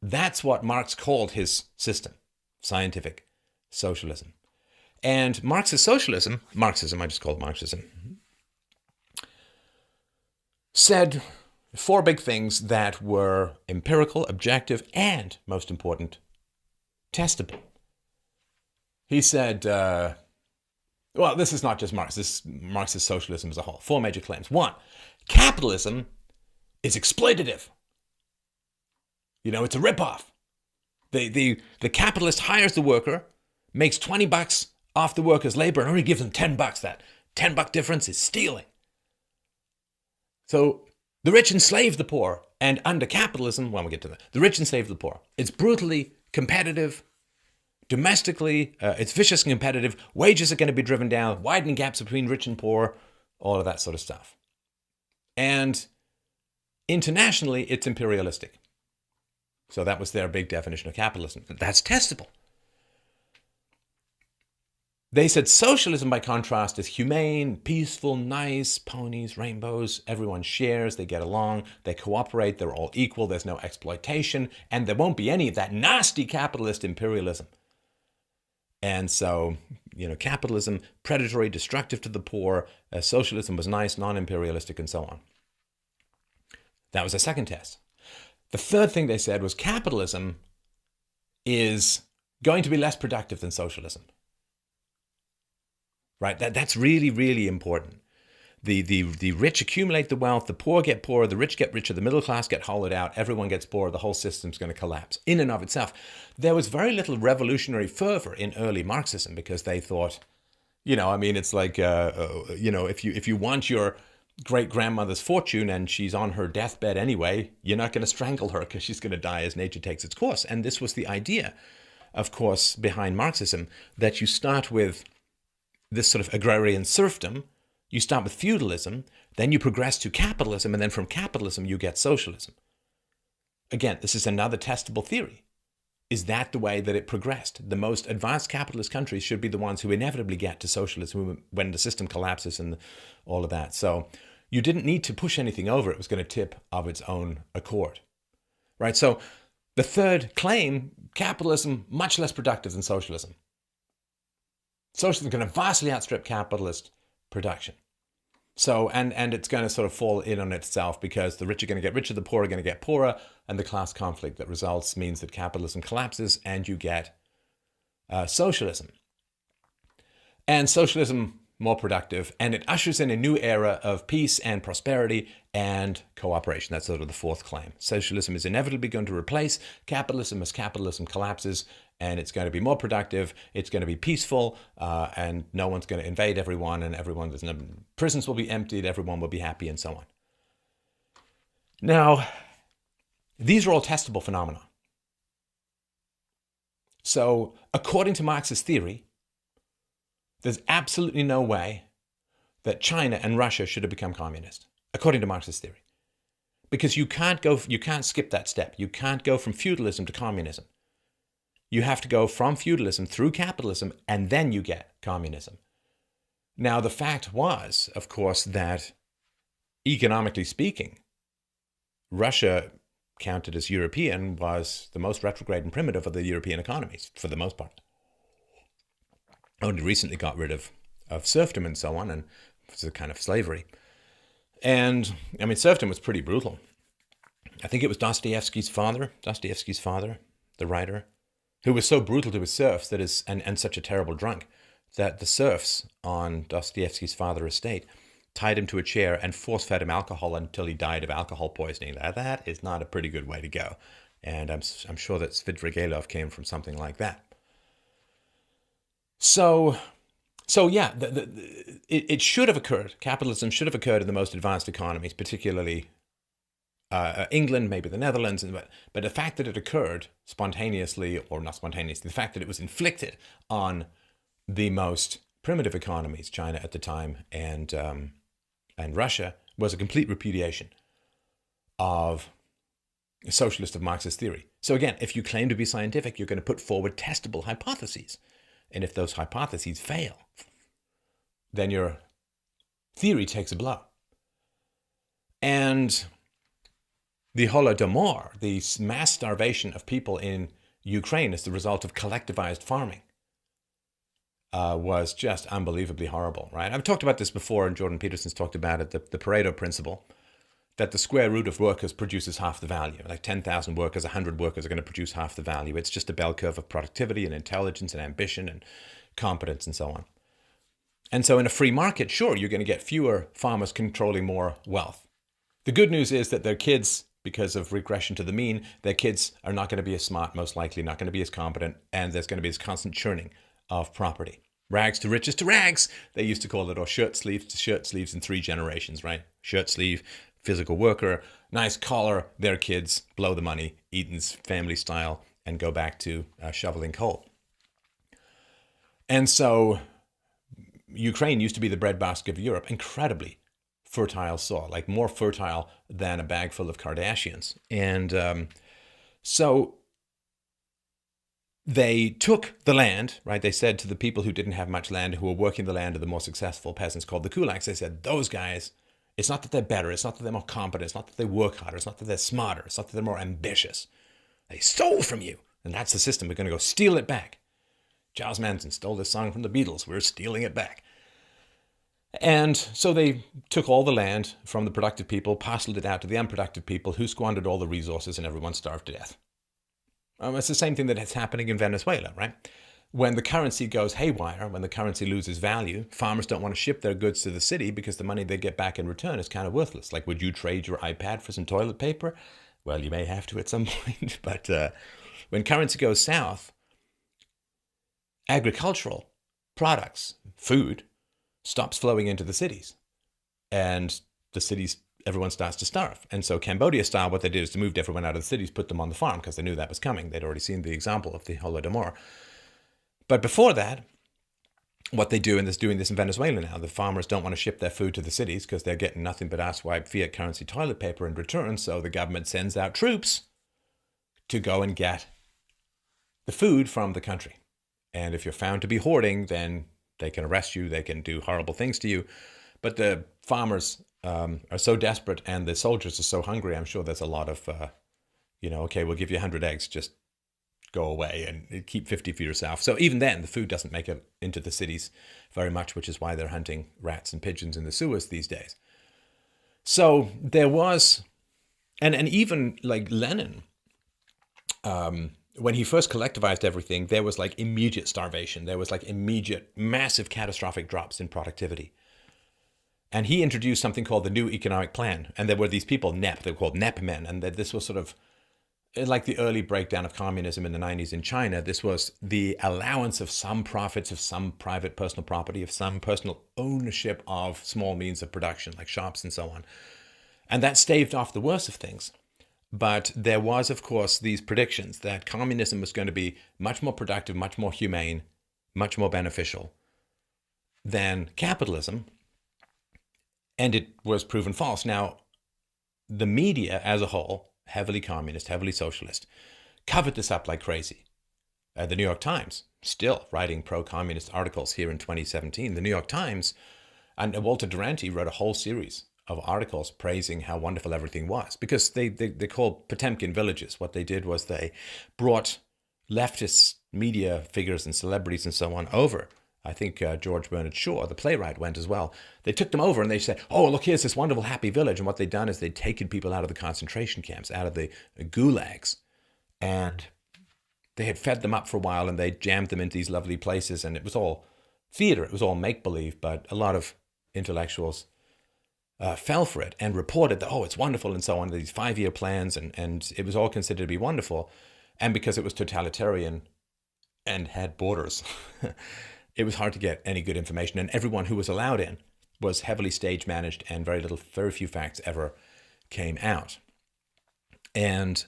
that's what Marx called his system, scientific socialism. And Marx's socialism, I just call it Marxism, said four big things that were empirical, objective, and, most important, testable. He said, well, this is not just Marx, this is Marxist socialism as a whole. Four major claims. One, capitalism is exploitative. It's a ripoff. The capitalist hires the worker, makes $20 off the worker's labor, and only gives them $10. That $10 difference is stealing. So the rich enslave the poor, and under capitalism, when we get to that, the rich enslave the poor. It's brutally competitive. Domestically, it's vicious and competitive. Wages are going to be driven down, widening gaps between rich and poor, all of that sort of stuff. And internationally, it's imperialistic. So that was their big definition of capitalism. That's testable. They said socialism, by contrast, is humane, peaceful, nice, ponies, rainbows, everyone shares, they get along, they cooperate, they're all equal, there's no exploitation, and there won't be any of that nasty capitalist imperialism. And so, capitalism, predatory, destructive to the poor, socialism was nice, non-imperialistic, and so on. That was the second test. The third thing they said was capitalism is going to be less productive than socialism. Right? That's really, really important. The rich accumulate the wealth, the poor get poorer, the rich get richer, the middle class get hollowed out, everyone gets poorer, the whole system's going to collapse in and of itself. There was very little revolutionary fervor in early Marxism because they thought, it's like, if you want your great-grandmother's fortune and she's on her deathbed anyway, you're not going to strangle her because she's going to die as nature takes its course. And this was the idea, of course, behind Marxism, that you start with this sort of agrarian serfdom, you start with feudalism, then you progress to capitalism, and then from capitalism you get socialism. Again, this is another testable theory. Is that the way that it progressed? The most advanced capitalist countries should be the ones who inevitably get to socialism when the system collapses and all of that. So you didn't need to push anything over. It was going to tip of its own accord. Right? So the third claim, capitalism, much less productive than socialism. Socialism is going to vastly outstrip capitalist production. So, and it's going to sort of fall in on itself because the rich are going to get richer, the poor are going to get poorer, and the class conflict that results means that capitalism collapses and you get socialism. And socialism more productive, and it ushers in a new era of peace and prosperity and cooperation. That's sort of the fourth claim. Socialism is inevitably going to replace capitalism as capitalism collapses, and it's going to be more productive, it's going to be peaceful, and no one's going to invade everyone, and prisons will be emptied, everyone will be happy, and so on. Now, these are all testable phenomena. So, according to Marxist theory, there's absolutely no way that China and Russia should have become communist, according to Marxist theory. Because you can't skip that step. You can't go from feudalism to communism. You have to go from feudalism through capitalism, and then you get communism. Now, the fact was, of course, that economically speaking, Russia, counted as European, was the most retrograde and primitive of the European economies, for the most part. Only recently got rid of serfdom and so on, and it was a kind of slavery. And, I mean, serfdom was pretty brutal. I think it was Dostoevsky's father, the writer, who was so brutal to his serfs and such a terrible drunk, that the serfs on Dostoevsky's father's estate tied him to a chair and force-fed him alcohol until he died of alcohol poisoning. Now, that is not a pretty good way to go. And I'm sure that Svidrigailov came from something like that. So yeah, it should have occurred. Capitalism should have occurred in the most advanced economies, particularly England, maybe the Netherlands. But the fact that it occurred spontaneously, or not spontaneously, the fact that it was inflicted on the most primitive economies, China at the time and Russia, was a complete repudiation of socialist of Marxist theory. So again, if you claim to be scientific, you're going to put forward testable hypotheses. And if those hypotheses fail, then your theory takes a blow. And the Holodomor, the mass starvation of people in Ukraine as the result of collectivized farming, was just unbelievably horrible, right? I've talked about this before, and Jordan Peterson's talked about it, the Pareto principle, that the square root of workers produces half the value. Like 10,000 workers, 100 workers are going to produce half the value. It's just a bell curve of productivity and intelligence and ambition and competence and so on. And so in a free market, sure, you're going to get fewer farmers controlling more wealth. The good news is that their kids, because of regression to the mean, their kids are not going to be as smart, most likely, not going to be as competent, and there's going to be this constant churning of property. Rags to riches to rags, they used to call it, or shirt sleeves to shirt sleeves in 3 generations, right? Shirt sleeve, physical worker, nice collar, their kids, blow the money, Eaton's family style, and go back to shoveling coal. And so Ukraine used to be the breadbasket of Europe, incredibly fertile soil, like more fertile than a bag full of Kardashians. And so they took the land, right? They said to the people who didn't have much land, who were working the land of the more successful peasants called the kulaks, they said, those guys, it's not that they're better, it's not that they're more competent, it's not that they work harder, it's not that they're smarter, it's not that they're more ambitious. They stole from you, and that's the system. We're going to go steal it back. Giles Manson stole this song from the Beatles, we're stealing it back. And so they took all the land from the productive people, parceled it out to the unproductive people, who squandered all the resources, and everyone starved to death. It's the same thing that is happening in Venezuela, right? When the currency goes haywire, when the currency loses value, farmers don't want to ship their goods to the city because the money they get back in return is kind of worthless. Like, would you trade your iPad for some toilet paper? Well, you may have to at some point. But when currency goes south, agricultural products, food, stops flowing into the cities. And the cities, everyone starts to starve. And so Cambodia style, what they did is to move everyone out of the cities, put them on the farm, because they knew that was coming. They'd already seen the example of the Holodomor. But before that, what they do, and they're doing this in Venezuela now, the farmers don't want to ship their food to the cities because they're getting nothing but asswipe fiat currency toilet paper in return. So the government sends out troops to go and get the food from the country. And if you're found to be hoarding, then they can arrest you, they can do horrible things to you. But the farmers are so desperate and the soldiers are so hungry, I'm sure there's a lot of, okay, we'll give you 100 eggs, just go away and keep 50 for yourself. So even then, the food doesn't make it into the cities very much, which is why they're hunting rats and pigeons in the sewers these days. So there was, and even like Lenin, when he first collectivized everything, there was like immediate starvation. There was like immediate, massive, catastrophic drops in productivity. And he introduced something called the New Economic Plan. And there were these people, NEP, they were called NEP men. And that this was sort of like the early breakdown of communism in the 90s in China. This was the allowance of some profits, of some private personal property, of some personal ownership of small means of production, like shops and so on. And that staved off the worst of things. But there was, of course, these predictions that communism was going to be much more productive, much more humane, much more beneficial than capitalism. And it was proven false. Now, the media as a whole, heavily communist, heavily socialist, covered this up like crazy. The New York Times, still writing pro-communist articles here in 2017. The New York Times, and Walter Duranty wrote a whole series of articles praising how wonderful everything was, because they called Potemkin villages. What they did was they brought leftist media figures and celebrities and so on over. I think George Bernard Shaw, the playwright, went as well. They took them over and they said, oh, look, here's this wonderful, happy village. And what they'd done is they'd taken people out of the concentration camps, out of the gulags. And they had fed them up for a while and they jammed them into these lovely places. And it was all theater. It was all make-believe. But a lot of intellectuals fell for it and reported that, oh, it's wonderful and so on, these 5-year plans. And it was all considered to be wonderful. And because it was totalitarian and had borders, it was hard to get any good information, and everyone who was allowed in was heavily stage managed, and very few facts ever came out. And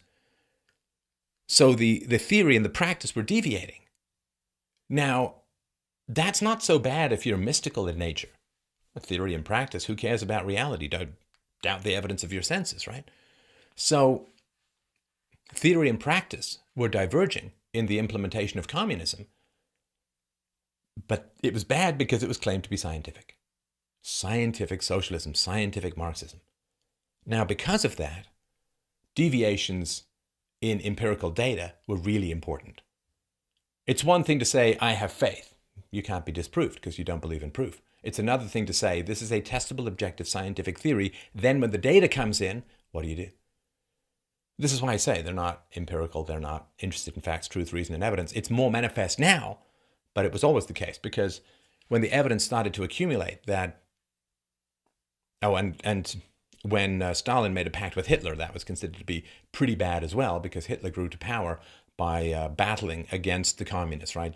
so the theory and the practice were deviating. Now, that's not so bad if you're mystical in nature. A theory and practice, who cares about reality? Don't doubt the evidence of your senses, right? So theory and practice were diverging in the implementation of communism. But it was bad because it was claimed to be scientific. Scientific socialism, scientific Marxism. Now, because of that, deviations in empirical data were really important. It's one thing to say, I have faith. You can't be disproved because you don't believe in proof. It's another thing to say, this is a testable, objective, scientific theory. Then when the data comes in, what do? This is why I say they're not empirical. They're not interested in facts, truth, reason, and evidence. It's more manifest now. But it was always the case, because when the evidence started to accumulate that, and when Stalin made a pact with Hitler, that was considered to be pretty bad as well, because Hitler grew to power by battling against the communists, right?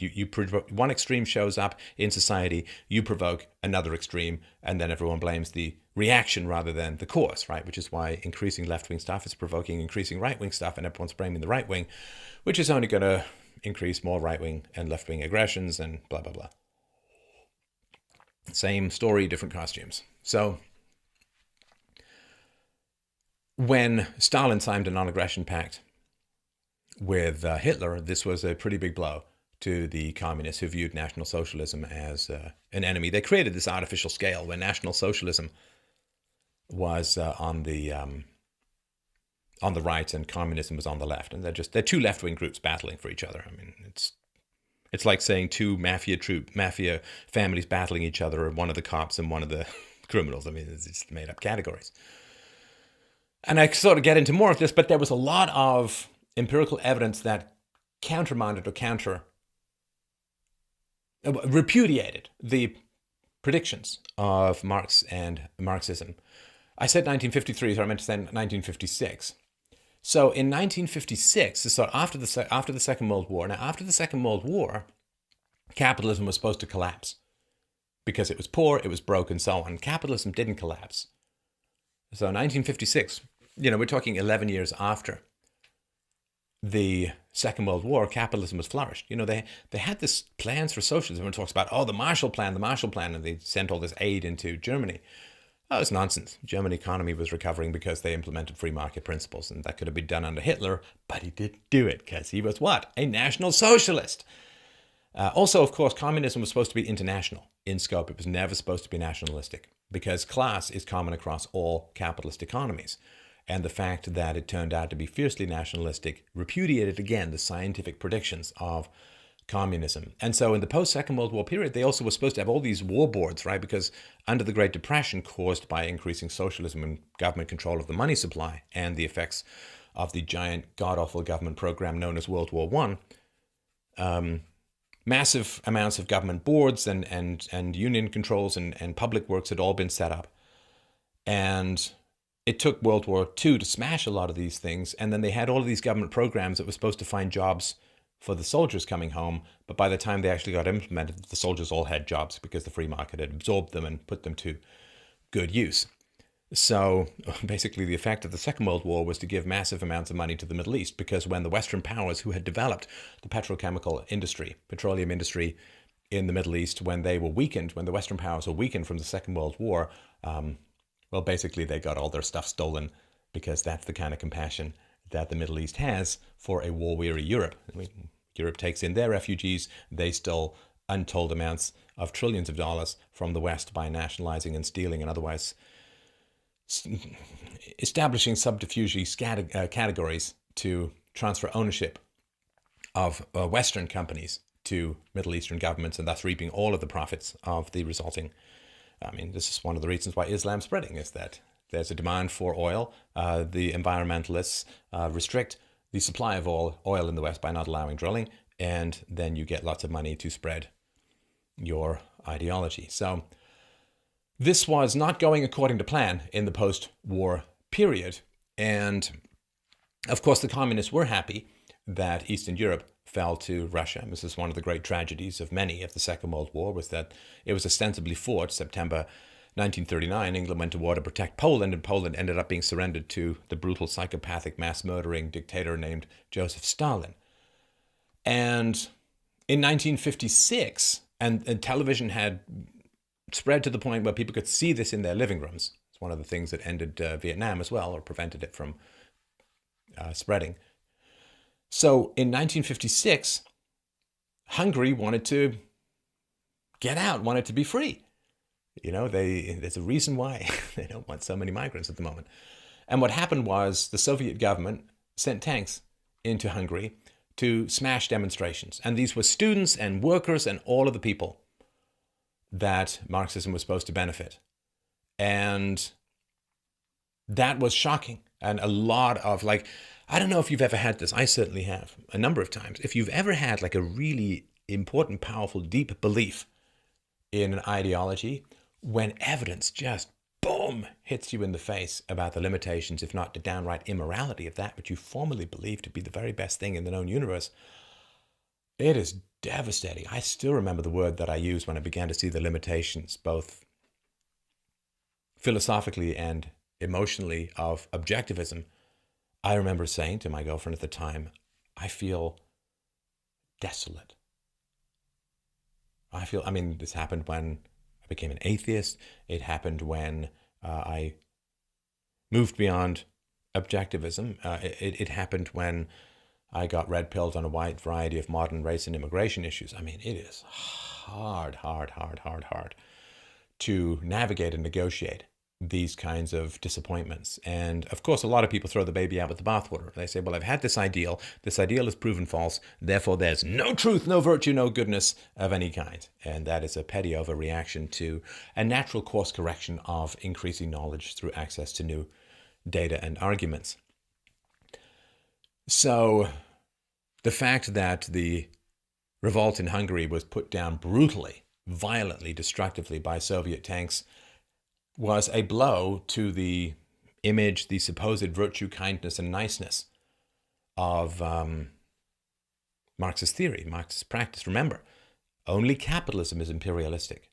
One extreme shows up in society, you provoke another extreme, and then everyone blames the reaction rather than the cause, right? Which is why increasing left-wing stuff is provoking increasing right-wing stuff, and everyone's blaming the right wing, which is only going to increase more right-wing and left-wing aggressions and blah, blah, blah. Same story, different costumes. So when Stalin signed a non-aggression pact with Hitler, this was a pretty big blow to the communists who viewed National Socialism as an enemy. They created this artificial scale where National Socialism was on the right and communism was on the left, and they're two left-wing groups battling for each other. I mean, it's like saying two mafia families battling each other, or one of the cops and one of the criminals. I mean, it's just made up categories. And I sort of get into more of this, but there was a lot of empirical evidence that countermanded or repudiated the predictions of Marx and Marxism. I said 1953, so I meant to say 1956. So in 1956, so after the Second World War, now after the Second World War, capitalism was supposed to collapse because it was poor, it was broke, and so on. Capitalism didn't collapse. So 1956, we're talking 11 years after the Second World War, capitalism was flourished. They had this plans for socialism. Everyone talks about, the Marshall Plan, and they sent all this aid into Germany. Oh, it's nonsense. German economy was recovering because they implemented free market principles, and that could have been done under Hitler, but he didn't do it because he was what? A National Socialist. Also, of course, communism was supposed to be international in scope. It was never supposed to be nationalistic because class is common across all capitalist economies. and the fact that it turned out to be fiercely nationalistic repudiated again the scientific predictions of communism. And so in the post-Second World War period, they also were supposed to have all these war boards, right? Because under the Great Depression, caused by increasing socialism and government control of the money supply and the effects of the giant god-awful government program known as World War I, massive amounts of government boards and union controls and public works had all been set up. And it took World War II to smash a lot of these things. And then they had all of these government programs that were supposed to find jobs for the soldiers coming home. But by the time they actually got implemented, the soldiers all had jobs because the free market had absorbed them and put them to good use. So basically the effect of the Second World War was to give massive amounts of money to the Middle East, because when the Western powers who had developed the petrochemical industry, petroleum industry in the Middle East, when they were weakened, when the Western powers were weakened from the Second World War, well, basically they got all their stuff stolen, because that's the kind of compassion that the Middle East has for a war-weary Europe. I mean, Europe takes in their refugees. They stole untold amounts of trillions of dollars from the West by nationalizing and stealing and otherwise establishing subterfuge categories to transfer ownership of Western companies to Middle Eastern governments, and thus reaping all of the profits of the resulting. I mean, this is one of the reasons why Islam's spreading, is that there's a demand for oil. The environmentalists restrict the supply of oil in the West by not allowing drilling, and then you get lots of money to spread your ideology. So this was not going according to plan in the post-war period. And of course, the communists were happy that Eastern Europe fell to Russia. This is one of the great tragedies of many of the Second World War, was that it was ostensibly fought. September 1939, England went to war to protect Poland, and Poland ended up being surrendered to the brutal, psychopathic, mass-murdering dictator named Joseph Stalin. And in 1956, and television had spread to the point where people could see this in their living rooms. It's one of the things that ended Vietnam as well, or prevented it from spreading. So in 1956, Hungary wanted to get out, wanted to be free. You know, there's a reason why they don't want so many migrants at the moment. And what happened was the Soviet government sent tanks into Hungary to smash demonstrations. And these were students and workers and all of the people that Marxism was supposed to benefit. And that was shocking. And a lot of, like, I don't know if you've ever had this. I certainly have a number of times. If you've ever had like a really important, powerful, deep belief in an ideology, when evidence just, boom, hits you in the face about the limitations, if not the downright immorality of that which you formerly believed to be the very best thing in the known universe, it is devastating. I still remember the word that I used when I began to see the limitations, both philosophically and emotionally, of objectivism. I remember saying to my girlfriend at the time, I feel desolate. I mean, this happened when I became an atheist. It happened when I moved beyond objectivism. It happened when I got red pilled on a wide variety of modern race and immigration issues. I mean, it is hard to navigate and negotiate these kinds of disappointments. And of course, a lot of people throw the baby out with the bathwater. They say, well, I've had this ideal is proven false, therefore there's no truth, no virtue, no goodness of any kind. And that is a petty overreaction to a natural course correction of increasing knowledge through access to new data and arguments. So the fact that the revolt in Hungary was put down brutally, violently, destructively by Soviet tanks was a blow to the image, the supposed virtue, kindness, and niceness of Marxist theory, Marxist practice. Remember, only capitalism is imperialistic.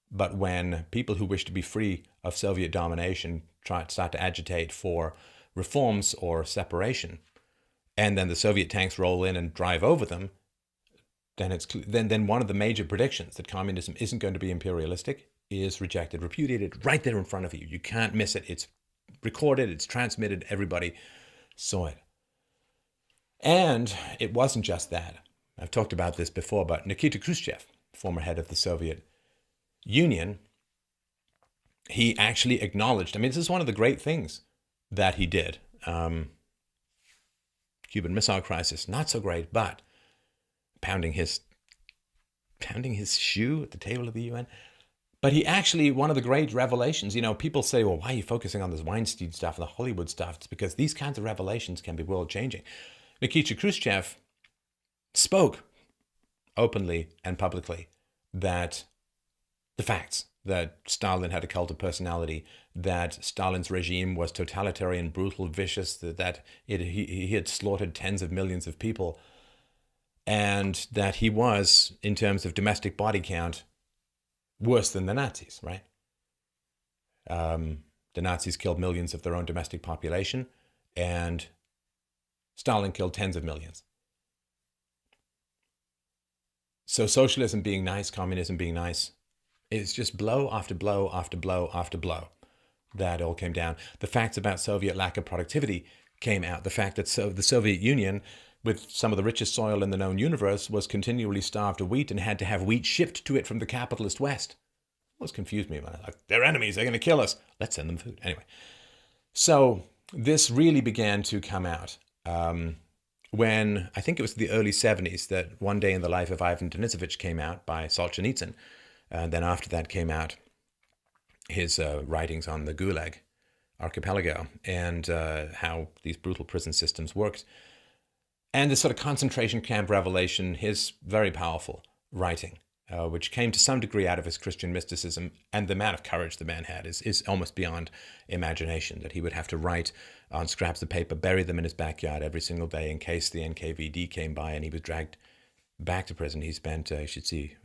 But when people who wish to be free of Soviet domination start to agitate for reforms or separation, and then the Soviet tanks roll in and drive over them, then one of the major predictions that communism isn't going to be imperialistic is rejected, repudiated right there in front of you. You can't miss it. It's recorded, it's transmitted, everybody saw it. And it wasn't just that. I've talked about this before, but Nikita Khrushchev, former head of the Soviet Union, he actually acknowledged, I mean, this is one of the great things that he did. Cuban Missile Crisis, not so great, but pounding his shoe at the table of the UN. But he actually, one of the great revelations, people say, well, why are you focusing on this Weinstein stuff and the Hollywood stuff? It's because these kinds of revelations can be world-changing. Nikita Khrushchev spoke openly and publicly that the facts, that Stalin had a cult of personality, that Stalin's regime was totalitarian, brutal, vicious, that he had slaughtered tens of millions of people, and that he was, in terms of domestic body count, worse than the Nazis, right? The Nazis killed millions of their own domestic population, and Stalin killed tens of millions. So socialism being nice, communism being nice, it's just blow after blow after blow after blow. That all came down. The facts about Soviet lack of productivity came out. The fact that the Soviet Union, with some of the richest soil in the known universe, was continually starved of wheat and had to have wheat shipped to it from the capitalist West. Always confused me, man. Like, they're enemies, they're going to kill us. Let's send them food. Anyway, so this really began to come out when, I think it was the early 70s, that One Day in the Life of Ivan Denisovich came out by Solzhenitsyn. And then after that came out his writings on the Gulag archipelago and how these brutal prison systems worked. And this sort of concentration camp revelation, his very powerful writing, which came to some degree out of his Christian mysticism, and the amount of courage the man had is almost beyond imagination, that he would have to write on scraps of paper, bury them in his backyard every single day in case the NKVD came by and he was dragged back to prison. He spent, you should see,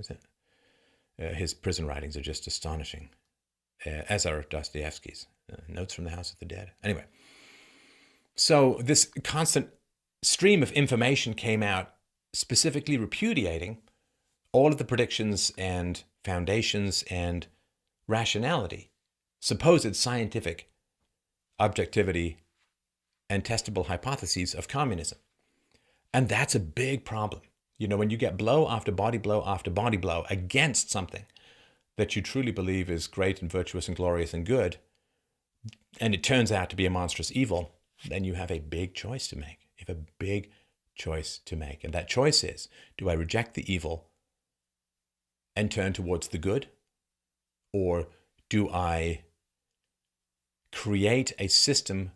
his prison writings are just astonishing, as are Dostoevsky's, Notes from the House of the Dead. Anyway, so this constant stream of information came out specifically repudiating all of the predictions and foundations and rationality, supposed scientific objectivity and testable hypotheses of communism. And that's a big problem. When you get blow after body blow after body blow against something that you truly believe is great and virtuous and glorious and good, and it turns out to be a monstrous evil, then you have a big choice to make. You have a big choice to make. And that choice is, do I reject the evil and turn towards the good? Or do I create a system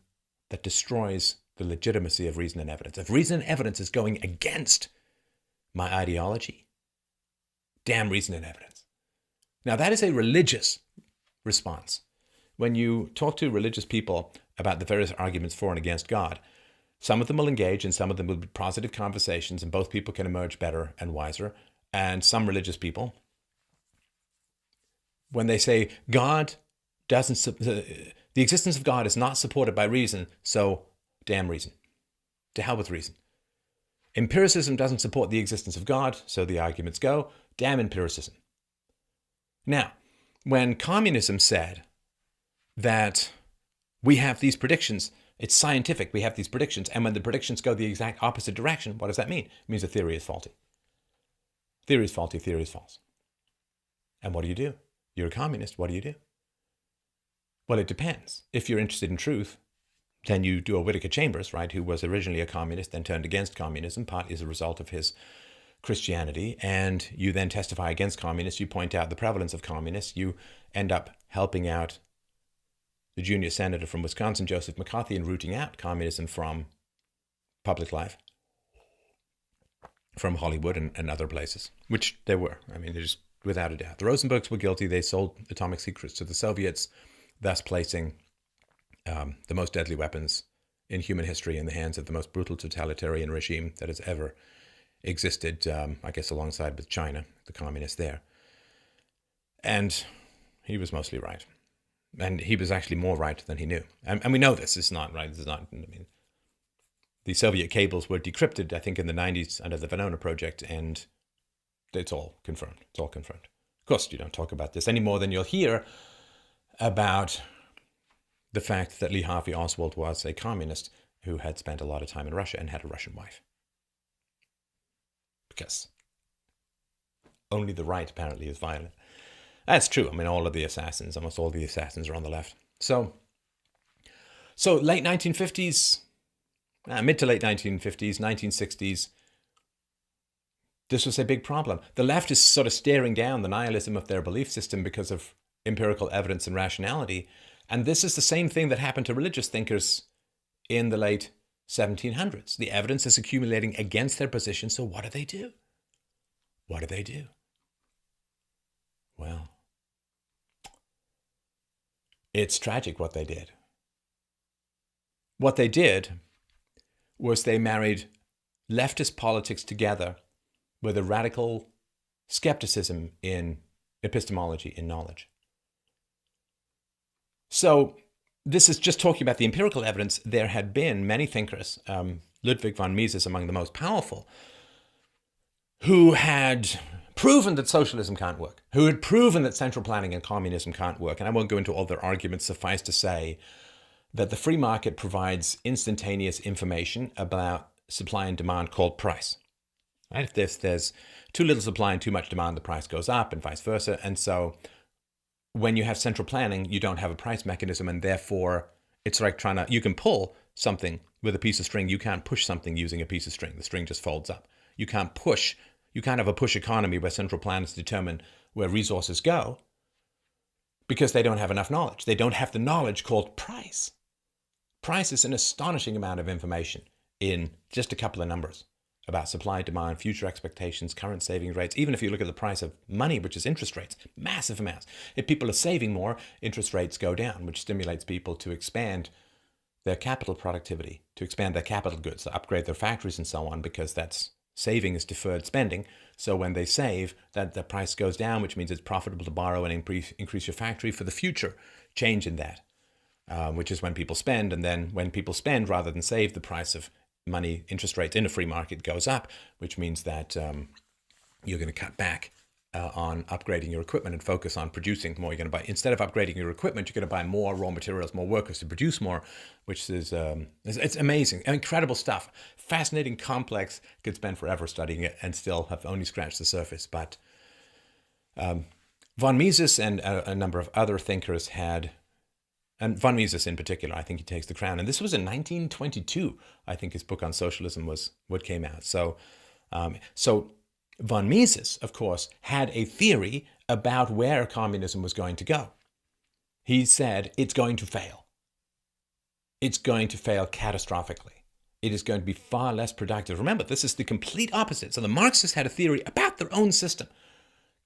that destroys the legitimacy of reason and evidence? If reason and evidence is going against my ideology, damn reason and evidence. Now, that is a religious response. When you talk to religious people about the various arguments for and against God, some of them will engage and some of them will be positive conversations, and both people can emerge better and wiser. And some religious people, when they say God doesn't, the existence of God is not supported by reason, so damn reason. To hell with reason. Empiricism doesn't support the existence of God, so the arguments go, damn empiricism. Now, when communism said that we have these predictions, it's scientific, we have these predictions, and when the predictions go the exact opposite direction, what does that mean? It means the theory is faulty. Theory is faulty, theory is false. And what do? You're a communist, what do? Well, it depends. If you're interested in truth, then you do a Whittaker Chambers, right, who was originally a communist, then turned against communism, partly as a result of his Christianity, and you then testify against communists, you point out the prevalence of communists, you end up helping out the junior senator from Wisconsin, Joseph McCarthy, in rooting out communism from public life, from Hollywood and other places, which they were. I mean, they're just without a doubt. The Rosenbergs were guilty. They sold atomic secrets to the Soviets, thus placing the most deadly weapons in human history in the hands of the most brutal totalitarian regime that has ever existed, I guess alongside with China, the communists there. And he was mostly right. And he was actually more right than he knew. And we know this is not right. This is not, I mean, the Soviet cables were decrypted, I think, in the 90s under the Venona project, and it's all confirmed. It's all confirmed. Of course, you don't talk about this any more than you'll hear about the fact that Lee Harvey Oswald was a communist who had spent a lot of time in Russia and had a Russian wife. Because only the right apparently is violent. That's true. I mean, almost all the assassins are on the left. So So late 1950s, mid to late 1950s, 1960s, this was a big problem. The left is sort of staring down the nihilism of their belief system because of empirical evidence and rationality. And this is the same thing that happened to religious thinkers in the late 1700s. The evidence is accumulating against their position. So what do? What do? Well, it's tragic what they did. What they did was they married leftist politics together with a radical skepticism in epistemology, in knowledge. So this is just talking about the empirical evidence. There had been many thinkers, Ludwig von Mises among the most powerful, who had proven that socialism can't work, who had proven that central planning and communism can't work. And I won't go into all their arguments. Suffice to say that the free market provides instantaneous information about supply and demand called price. Right? If there's too little supply and too much demand, the price goes up and vice versa. And so when you have central planning, you don't have a price mechanism, and therefore it's like you can pull something with a piece of string. You can't push something using a piece of string. The string just folds up. You can't have a push economy where central planners determine where resources go because they don't have enough knowledge. They don't have the knowledge called price. Price is an astonishing amount of information in just a couple of numbers about supply, demand, future expectations, current saving rates. Even if you look at the price of money, which is interest rates, massive amounts. If people are saving more, interest rates go down, which stimulates people to expand their capital productivity, to expand their capital goods, to upgrade their factories and so on, because that's saving is deferred spending. So when they save, that the price goes down, which means it's profitable to borrow and increase your factory for the future. Change in that, which is when people spend. And then when people spend rather than save, the price of money, interest rates in a free market goes up, which means that you're going to cut back on upgrading your equipment and focus on producing more. You're going to buy, instead of upgrading your equipment, you're going to buy more raw materials, more workers to produce more, which is it's amazing, incredible stuff, fascinating, complex. Could spend forever studying it and still have only scratched the surface. But von Mises and a number of other thinkers had. And von Mises in particular, I think he takes the crown. And this was in 1922. I think his book on socialism was what came out. So von Mises, of course, had a theory about where communism was going to go. He said it's going to fail. It's going to fail catastrophically. It is going to be far less productive. Remember, this is the complete opposite. So the Marxists had a theory about their own system.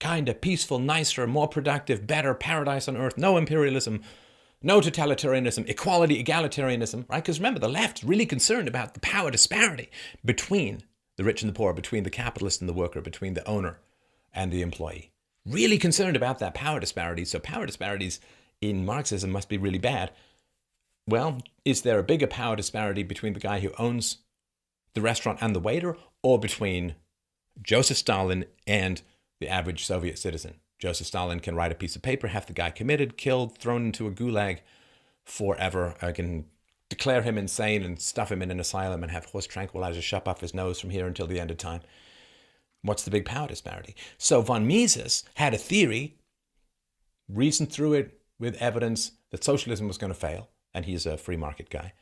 Kind of peaceful, nicer, more productive, better, paradise on earth, no imperialism, no totalitarianism, equality, egalitarianism, right? Because remember, the left's really concerned about the power disparity between the rich and the poor, between the capitalist and the worker, between the owner and the employee. Really concerned about that power disparity. So power disparities in Marxism must be really bad. Well, is there a bigger power disparity between the guy who owns the restaurant and the waiter, or between Joseph Stalin and the average Soviet citizen? Joseph Stalin can write a piece of paper, have the guy committed, killed, thrown into a gulag forever. I can declare him insane and stuff him in an asylum and have horse tranquilizers shove up his nose from here until the end of time. What's the big power disparity? So von Mises had a theory, reasoned through it with evidence that socialism was going to fail, and he's a free market guy.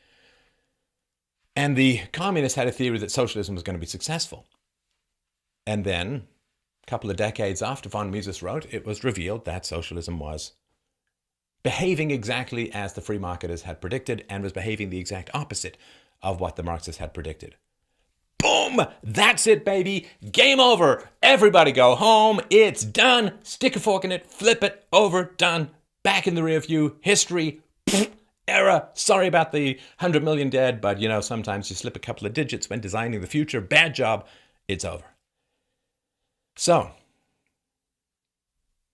And the communists had a theory that socialism was going to be successful. And then, a couple of decades after von Mises wrote, it was revealed that socialism was behaving exactly as the free marketers had predicted and was behaving the exact opposite of what the Marxists had predicted. Boom! That's it, baby. Game over. Everybody go home. It's done. Stick a fork in it. Flip it. Over. Done. Back in the rear view. History. Error. Sorry about the 100 million dead, but sometimes you slip a couple of digits when designing the future. Bad job. It's over. So,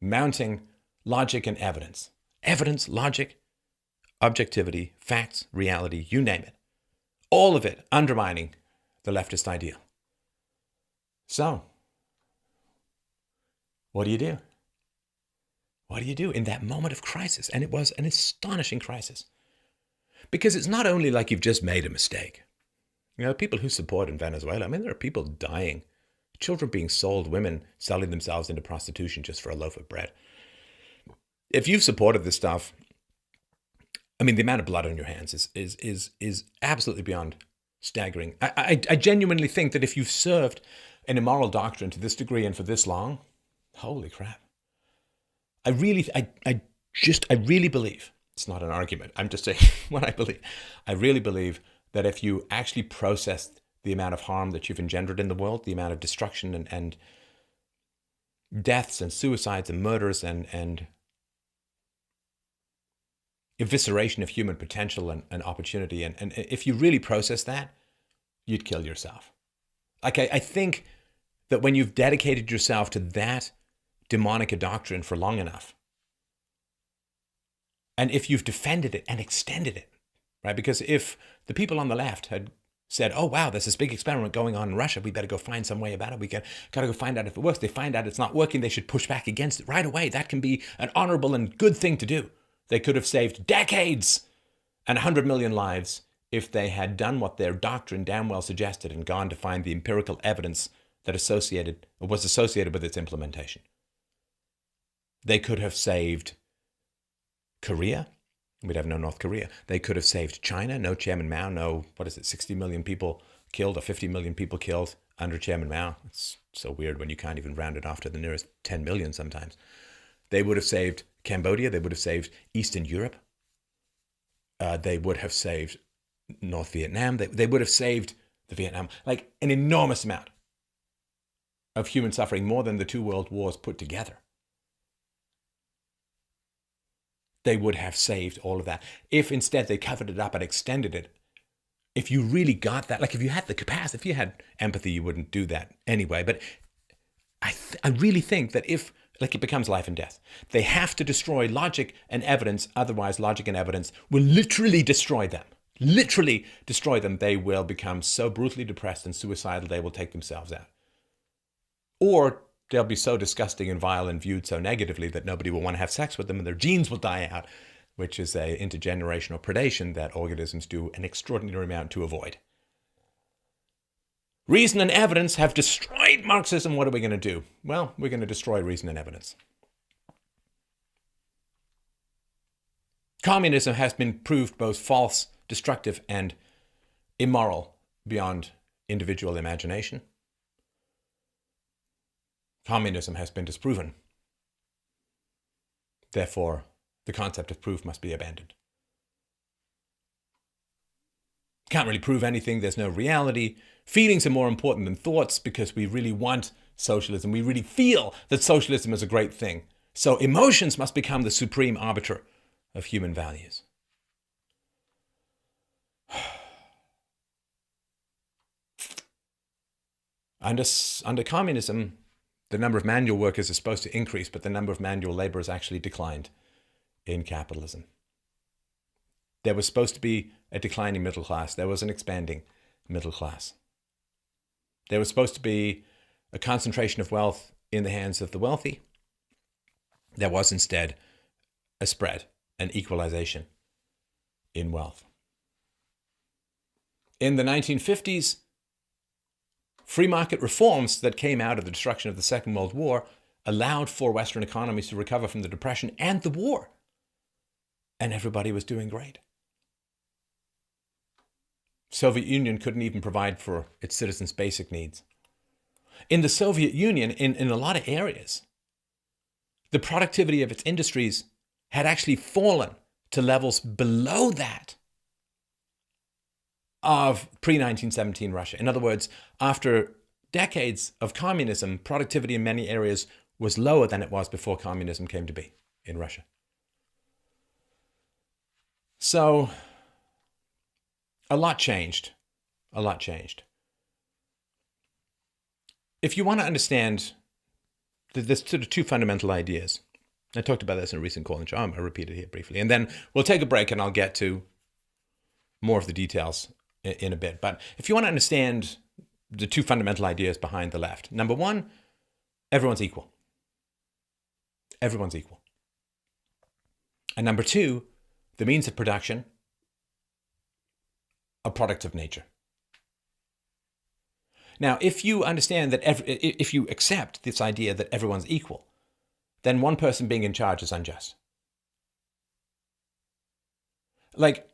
mounting logic and evidence. Evidence, logic, objectivity, facts, reality, you name it. All of it undermining the leftist ideal. So, what do you do? What do you do in that moment of crisis? And it was an astonishing crisis. Because it's not only like you've just made a mistake. People who support in Venezuela, there are people dying. Children being sold, women selling themselves into prostitution just for a loaf of bread. If you've supported this stuff, I mean, the amount of blood on your hands is absolutely beyond staggering. I genuinely think that if you've served an immoral doctrine to this degree and for this long, holy crap. I really believe, it's not an argument, I'm just saying what I believe. I really believe that if you actually processed the amount of harm that you've engendered in the world, the amount of destruction and deaths and suicides and murders and evisceration of human potential and opportunity, and if you really process that, you'd kill yourself. Like, I think that when you've dedicated yourself to that demonic a doctrine for long enough, and if you've defended it and extended it, right? Because if the people on the left had said, oh, wow, there's this big experiment going on in Russia, we better go find some way about it, we got to go find out if it works. They find out it's not working, they should push back against it right away. That can be an honorable and good thing to do. They could have saved decades and 100 million lives if they had done what their doctrine damn well suggested and gone to find the empirical evidence that was associated with its implementation. They could have saved Korea. We'd have no North Korea. They could have saved China. No Chairman Mao. No, 60 million people killed or 50 million people killed under Chairman Mao. It's so weird when you can't even round it off to the nearest 10 million sometimes. They would have saved Cambodia. They would have saved Eastern Europe. They would have saved North Vietnam. They would have saved the Vietnam. Like, an enormous amount of human suffering, more than the two world wars put together. They would have saved all of that. If instead they covered it up and extended it, if you really got that, like if you had the capacity, if you had empathy, you wouldn't do that anyway. But I really think that if, like, it becomes life and death, they have to destroy logic and evidence. Otherwise, logic and evidence will literally destroy them. Literally destroy them. They will become so brutally depressed and suicidal, they will take themselves out. Or they'll be so disgusting and vile and viewed so negatively that nobody will want to have sex with them and their genes will die out, which is a intergenerational predation that organisms do an extraordinary amount to avoid. Reason and evidence have destroyed Marxism. What are we going to do? Well, we're going to destroy reason and evidence. Communism has been proved both false, destructive, and immoral beyond individual imagination. Communism has been disproven. Therefore, the concept of proof must be abandoned. Can't really prove anything. There's no reality. Feelings are more important than thoughts because we really want socialism. We really feel that socialism is a great thing. So emotions must become the supreme arbiter of human values. Under communism, the number of manual workers is supposed to increase, but the number of manual laborers actually declined in capitalism. There was supposed to be a declining middle class. There was an expanding middle class. There was supposed to be a concentration of wealth in the hands of the wealthy. There was instead a spread, an equalization in wealth. In the 1950s, free market reforms that came out of the destruction of the Second World War allowed for Western economies to recover from the Depression and the war. And everybody was doing great. Soviet Union couldn't even provide for its citizens' basic needs. In the Soviet Union, in a lot of areas, the productivity of its industries had actually fallen to levels below that of pre-1917 Russia. In other words, after decades of communism, productivity in many areas was lower than it was before communism came to be in Russia. So, a lot changed. A lot changed. If you want to understand there's sort of two fundamental ideas. I talked about this in a recent call and show. I'll repeat it here briefly. And then we'll take a break and I'll get to more of the details in a bit. But if you want to understand the two fundamental ideas behind the left, number one, everyone's equal. Everyone's equal. And number two, the means of production are products of nature. Now, if you understand that, if you accept this idea that everyone's equal, then one person being in charge is unjust. Like,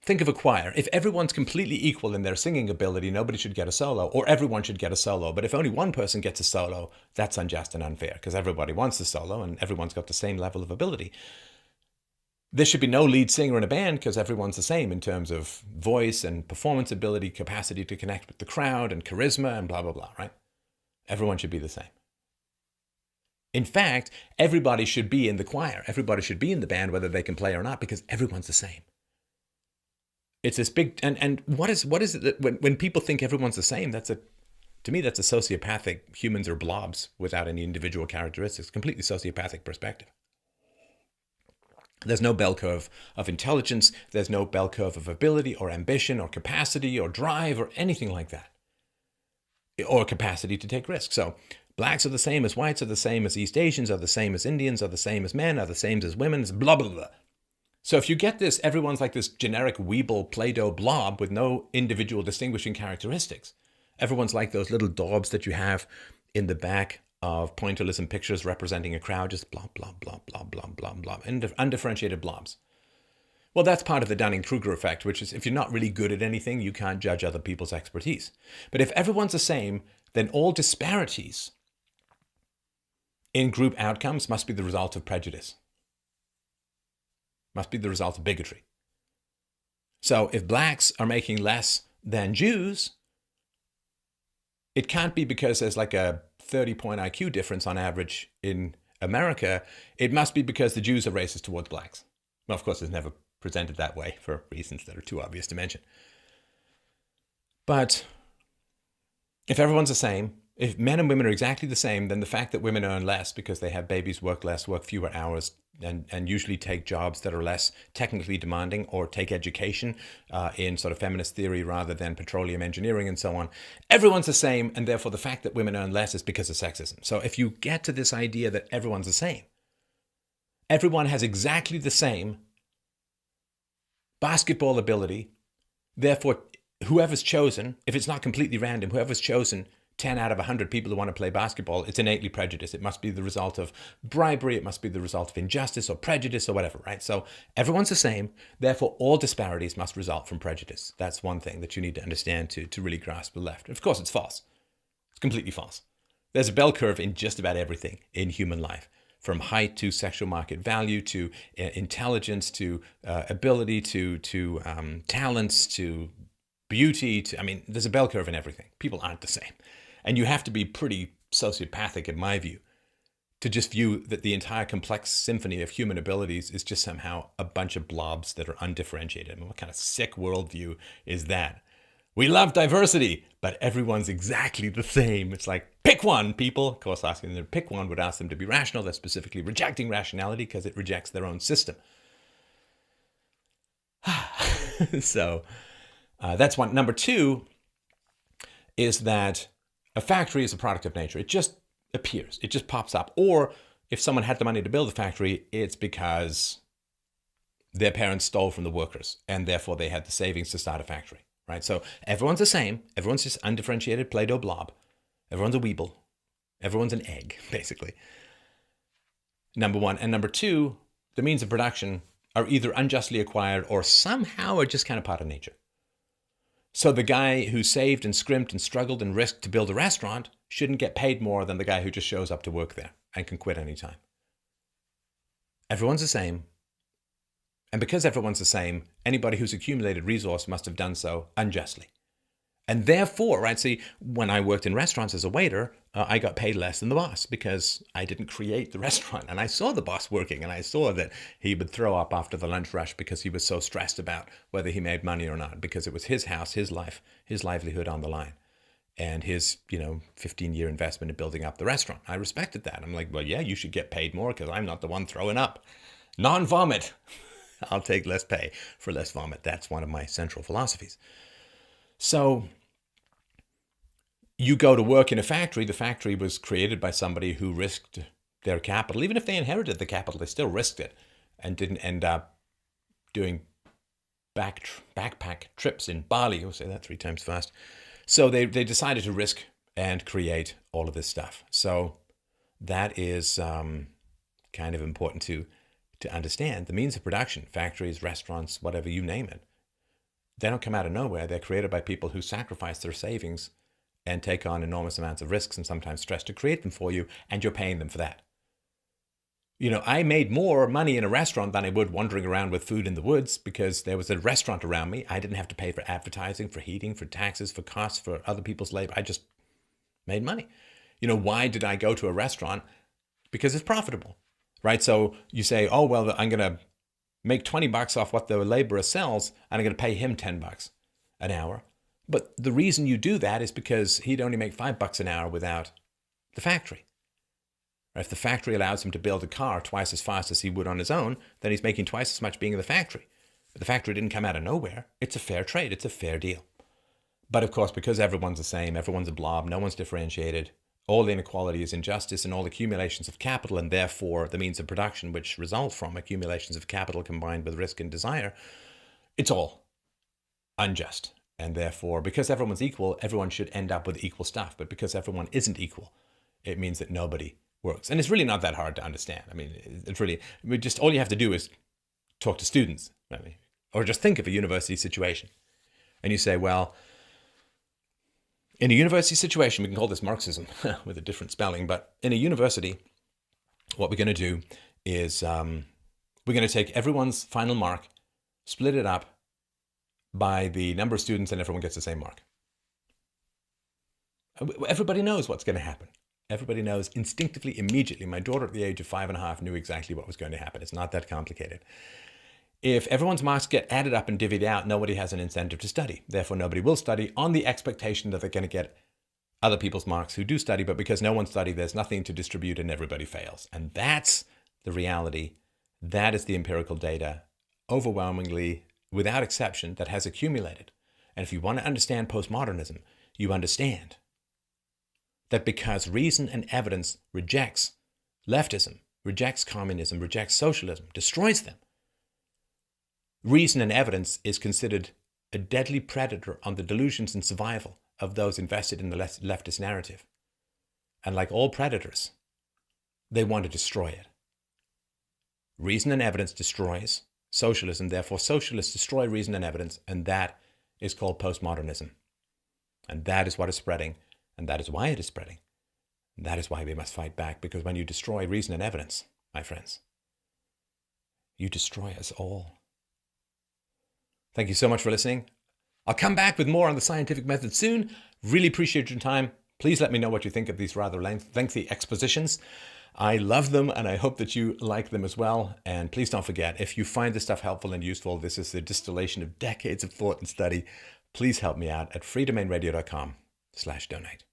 think of a choir. If everyone's completely equal in their singing ability, nobody should get a solo, or everyone should get a solo. But if only one person gets a solo, that's unjust and unfair, because everybody wants a solo and everyone's got the same level of ability. There should be no lead singer in a band because everyone's the same in terms of voice and performance ability, capacity to connect with the crowd and charisma and blah, blah, blah, right? Everyone should be the same. In fact, everybody should be in the choir. Everybody should be in the band, whether they can play or not, because everyone's the same. It's this big, and what is it that when people think everyone's the same, to me, that's a sociopathic, humans are blobs without any individual characteristics, completely sociopathic perspective. There's no bell curve of intelligence. There's no bell curve of ability or ambition or capacity or drive or anything like that, or capacity to take risks. So blacks are the same as whites, are the same as East Asians, are the same as Indians, are the same as men, are the same as women, blah, blah, blah. So if you get this, everyone's like this generic Weeble Play-Doh blob with no individual distinguishing characteristics. Everyone's like those little daubs that you have in the back of pointillism pictures representing a crowd, just blah, blah, blah, blah, blah, blah, blah, undifferentiated blobs. Well, that's part of the Dunning-Kruger effect, which is if you're not really good at anything, you can't judge other people's expertise. But if everyone's the same, then all disparities in group outcomes must be the result of prejudice. Must be the result of bigotry. So if blacks are making less than Jews, it can't be because there's like a 30-point IQ difference on average in America. It must be because the Jews are racist towards blacks. Well, of course, it's never presented that way for reasons that are too obvious to mention. But if everyone's the same, if men and women are exactly the same, then the fact that women earn less because they have babies, work less, work fewer hours, and usually take jobs that are less technically demanding or take education in sort of feminist theory rather than petroleum engineering and so on. Everyone's the same, and therefore the fact that women earn less is because of sexism. So if you get to this idea that everyone's the same, everyone has exactly the same basketball ability, therefore whoever's chosen, if it's not completely random, whoever's chosen 10 out of 100 people who want to play basketball, it's innately prejudiced. It must be the result of bribery. It must be the result of injustice or prejudice or whatever, right? So everyone's the same. Therefore, all disparities must result from prejudice. That's one thing that you need to understand to really grasp the left. Of course, it's false. It's completely false. There's a bell curve in just about everything in human life, from height to sexual market value to intelligence to ability to talents to beauty. There's a bell curve in everything. People aren't the same. And you have to be pretty sociopathic, in my view, to just view that the entire complex symphony of human abilities is just somehow a bunch of blobs that are undifferentiated. What kind of sick worldview is that? We love diversity, but everyone's exactly the same. It's like, pick one, people. Of course, asking them to pick one would ask them to be rational. They're specifically rejecting rationality because it rejects their own system. So that's one. Number two is that a factory is a product of nature. It just appears. It just pops up. Or if someone had the money to build a factory, it's because their parents stole from the workers and therefore they had the savings to start a factory, right? So everyone's the same. Everyone's just undifferentiated Play-Doh blob. Everyone's a Weeble. Everyone's an egg, basically. Number one. And number two, the means of production are either unjustly acquired or somehow are just kind of part of nature. So the guy who saved and scrimped and struggled and risked to build a restaurant shouldn't get paid more than the guy who just shows up to work there and can quit anytime. Everyone's the same. And because everyone's the same, anybody who's accumulated resource must have done so unjustly. And therefore, right, see, when I worked in restaurants as a waiter, I got paid less than the boss because I didn't create the restaurant. And I saw the boss working and I saw that he would throw up after the lunch rush because he was so stressed about whether he made money or not, because it was his house, his life, his livelihood on the line, and his, 15-year investment in building up the restaurant. I respected that. I'm like, well, yeah, you should get paid more because I'm not the one throwing up. Non-vomit. I'll take less pay for less vomit. That's one of my central philosophies. So you go to work in a factory. The factory was created by somebody who risked their capital. Even if they inherited the capital, they still risked it and didn't end up doing backpack trips in Bali. I'll say that 3 times fast. So they decided to risk and create all of this stuff. So that is kind of important to to understand the means of production, factories, restaurants, whatever, you name it. They don't come out of nowhere. They're created by people who sacrifice their savings and take on enormous amounts of risks and sometimes stress to create them for you, and you're paying them for that. I made more money in a restaurant than I would wandering around with food in the woods because there was a restaurant around me. I didn't have to pay for advertising, for heating, for taxes, for costs, for other people's labor. I just made money. Why did I go to a restaurant? Because it's profitable, right? So you say, oh, well, I'm going to make $20 off what the laborer sells, and I'm going to pay him $10 an hour. But the reason you do that is because he'd only make $5 an hour without the factory. If the factory allows him to build a car twice as fast as he would on his own, then he's making twice as much being in the factory. But the factory didn't come out of nowhere. It's a fair trade. It's a fair deal. But of course, because everyone's the same, everyone's a blob, no one's differentiated, all inequality is injustice and all accumulations of capital, and therefore the means of production which result from accumulations of capital combined with risk and desire, it's all unjust. And therefore, because everyone's equal, everyone should end up with equal stuff. But because everyone isn't equal, it means that nobody works. And it's really not that hard to understand. It's really, just all you have to do is talk to students, or just think of a university situation. And you say, well, in a university situation, we can call this Marxism with a different spelling, but in a university, what we're going to do is we're going to take everyone's final mark, split it up by the number of students, and everyone gets the same mark. Everybody knows what's going to happen. Everybody knows instinctively, immediately. My daughter at the age of 5.5 knew exactly what was going to happen. It's not that complicated. If everyone's marks get added up and divvied out, nobody has an incentive to study. Therefore, nobody will study on the expectation that they're going to get other people's marks who do study, but because no one studied, there's nothing to distribute and everybody fails. And that's the reality. That is the empirical data, overwhelmingly, without exception, that has accumulated. And if you want to understand postmodernism, you understand that because reason and evidence rejects leftism, rejects communism, rejects socialism, destroys them, reason and evidence is considered a deadly predator on the delusions and survival of those invested in the leftist narrative. And like all predators, they want to destroy it. Reason and evidence destroys socialism, therefore socialists destroy reason and evidence, and that is called postmodernism. And that is what is spreading, and that is why it is spreading. And that is why we must fight back, because when you destroy reason and evidence, my friends, you destroy us all. Thank you so much for listening. I'll come back with more on the scientific method soon. Really appreciate your time. Please let me know what you think of these rather lengthy expositions. I love them, and I hope that you like them as well. And please don't forget, if you find this stuff helpful and useful, this is the distillation of decades of thought and study. Please help me out at freedomainradio.com/donate.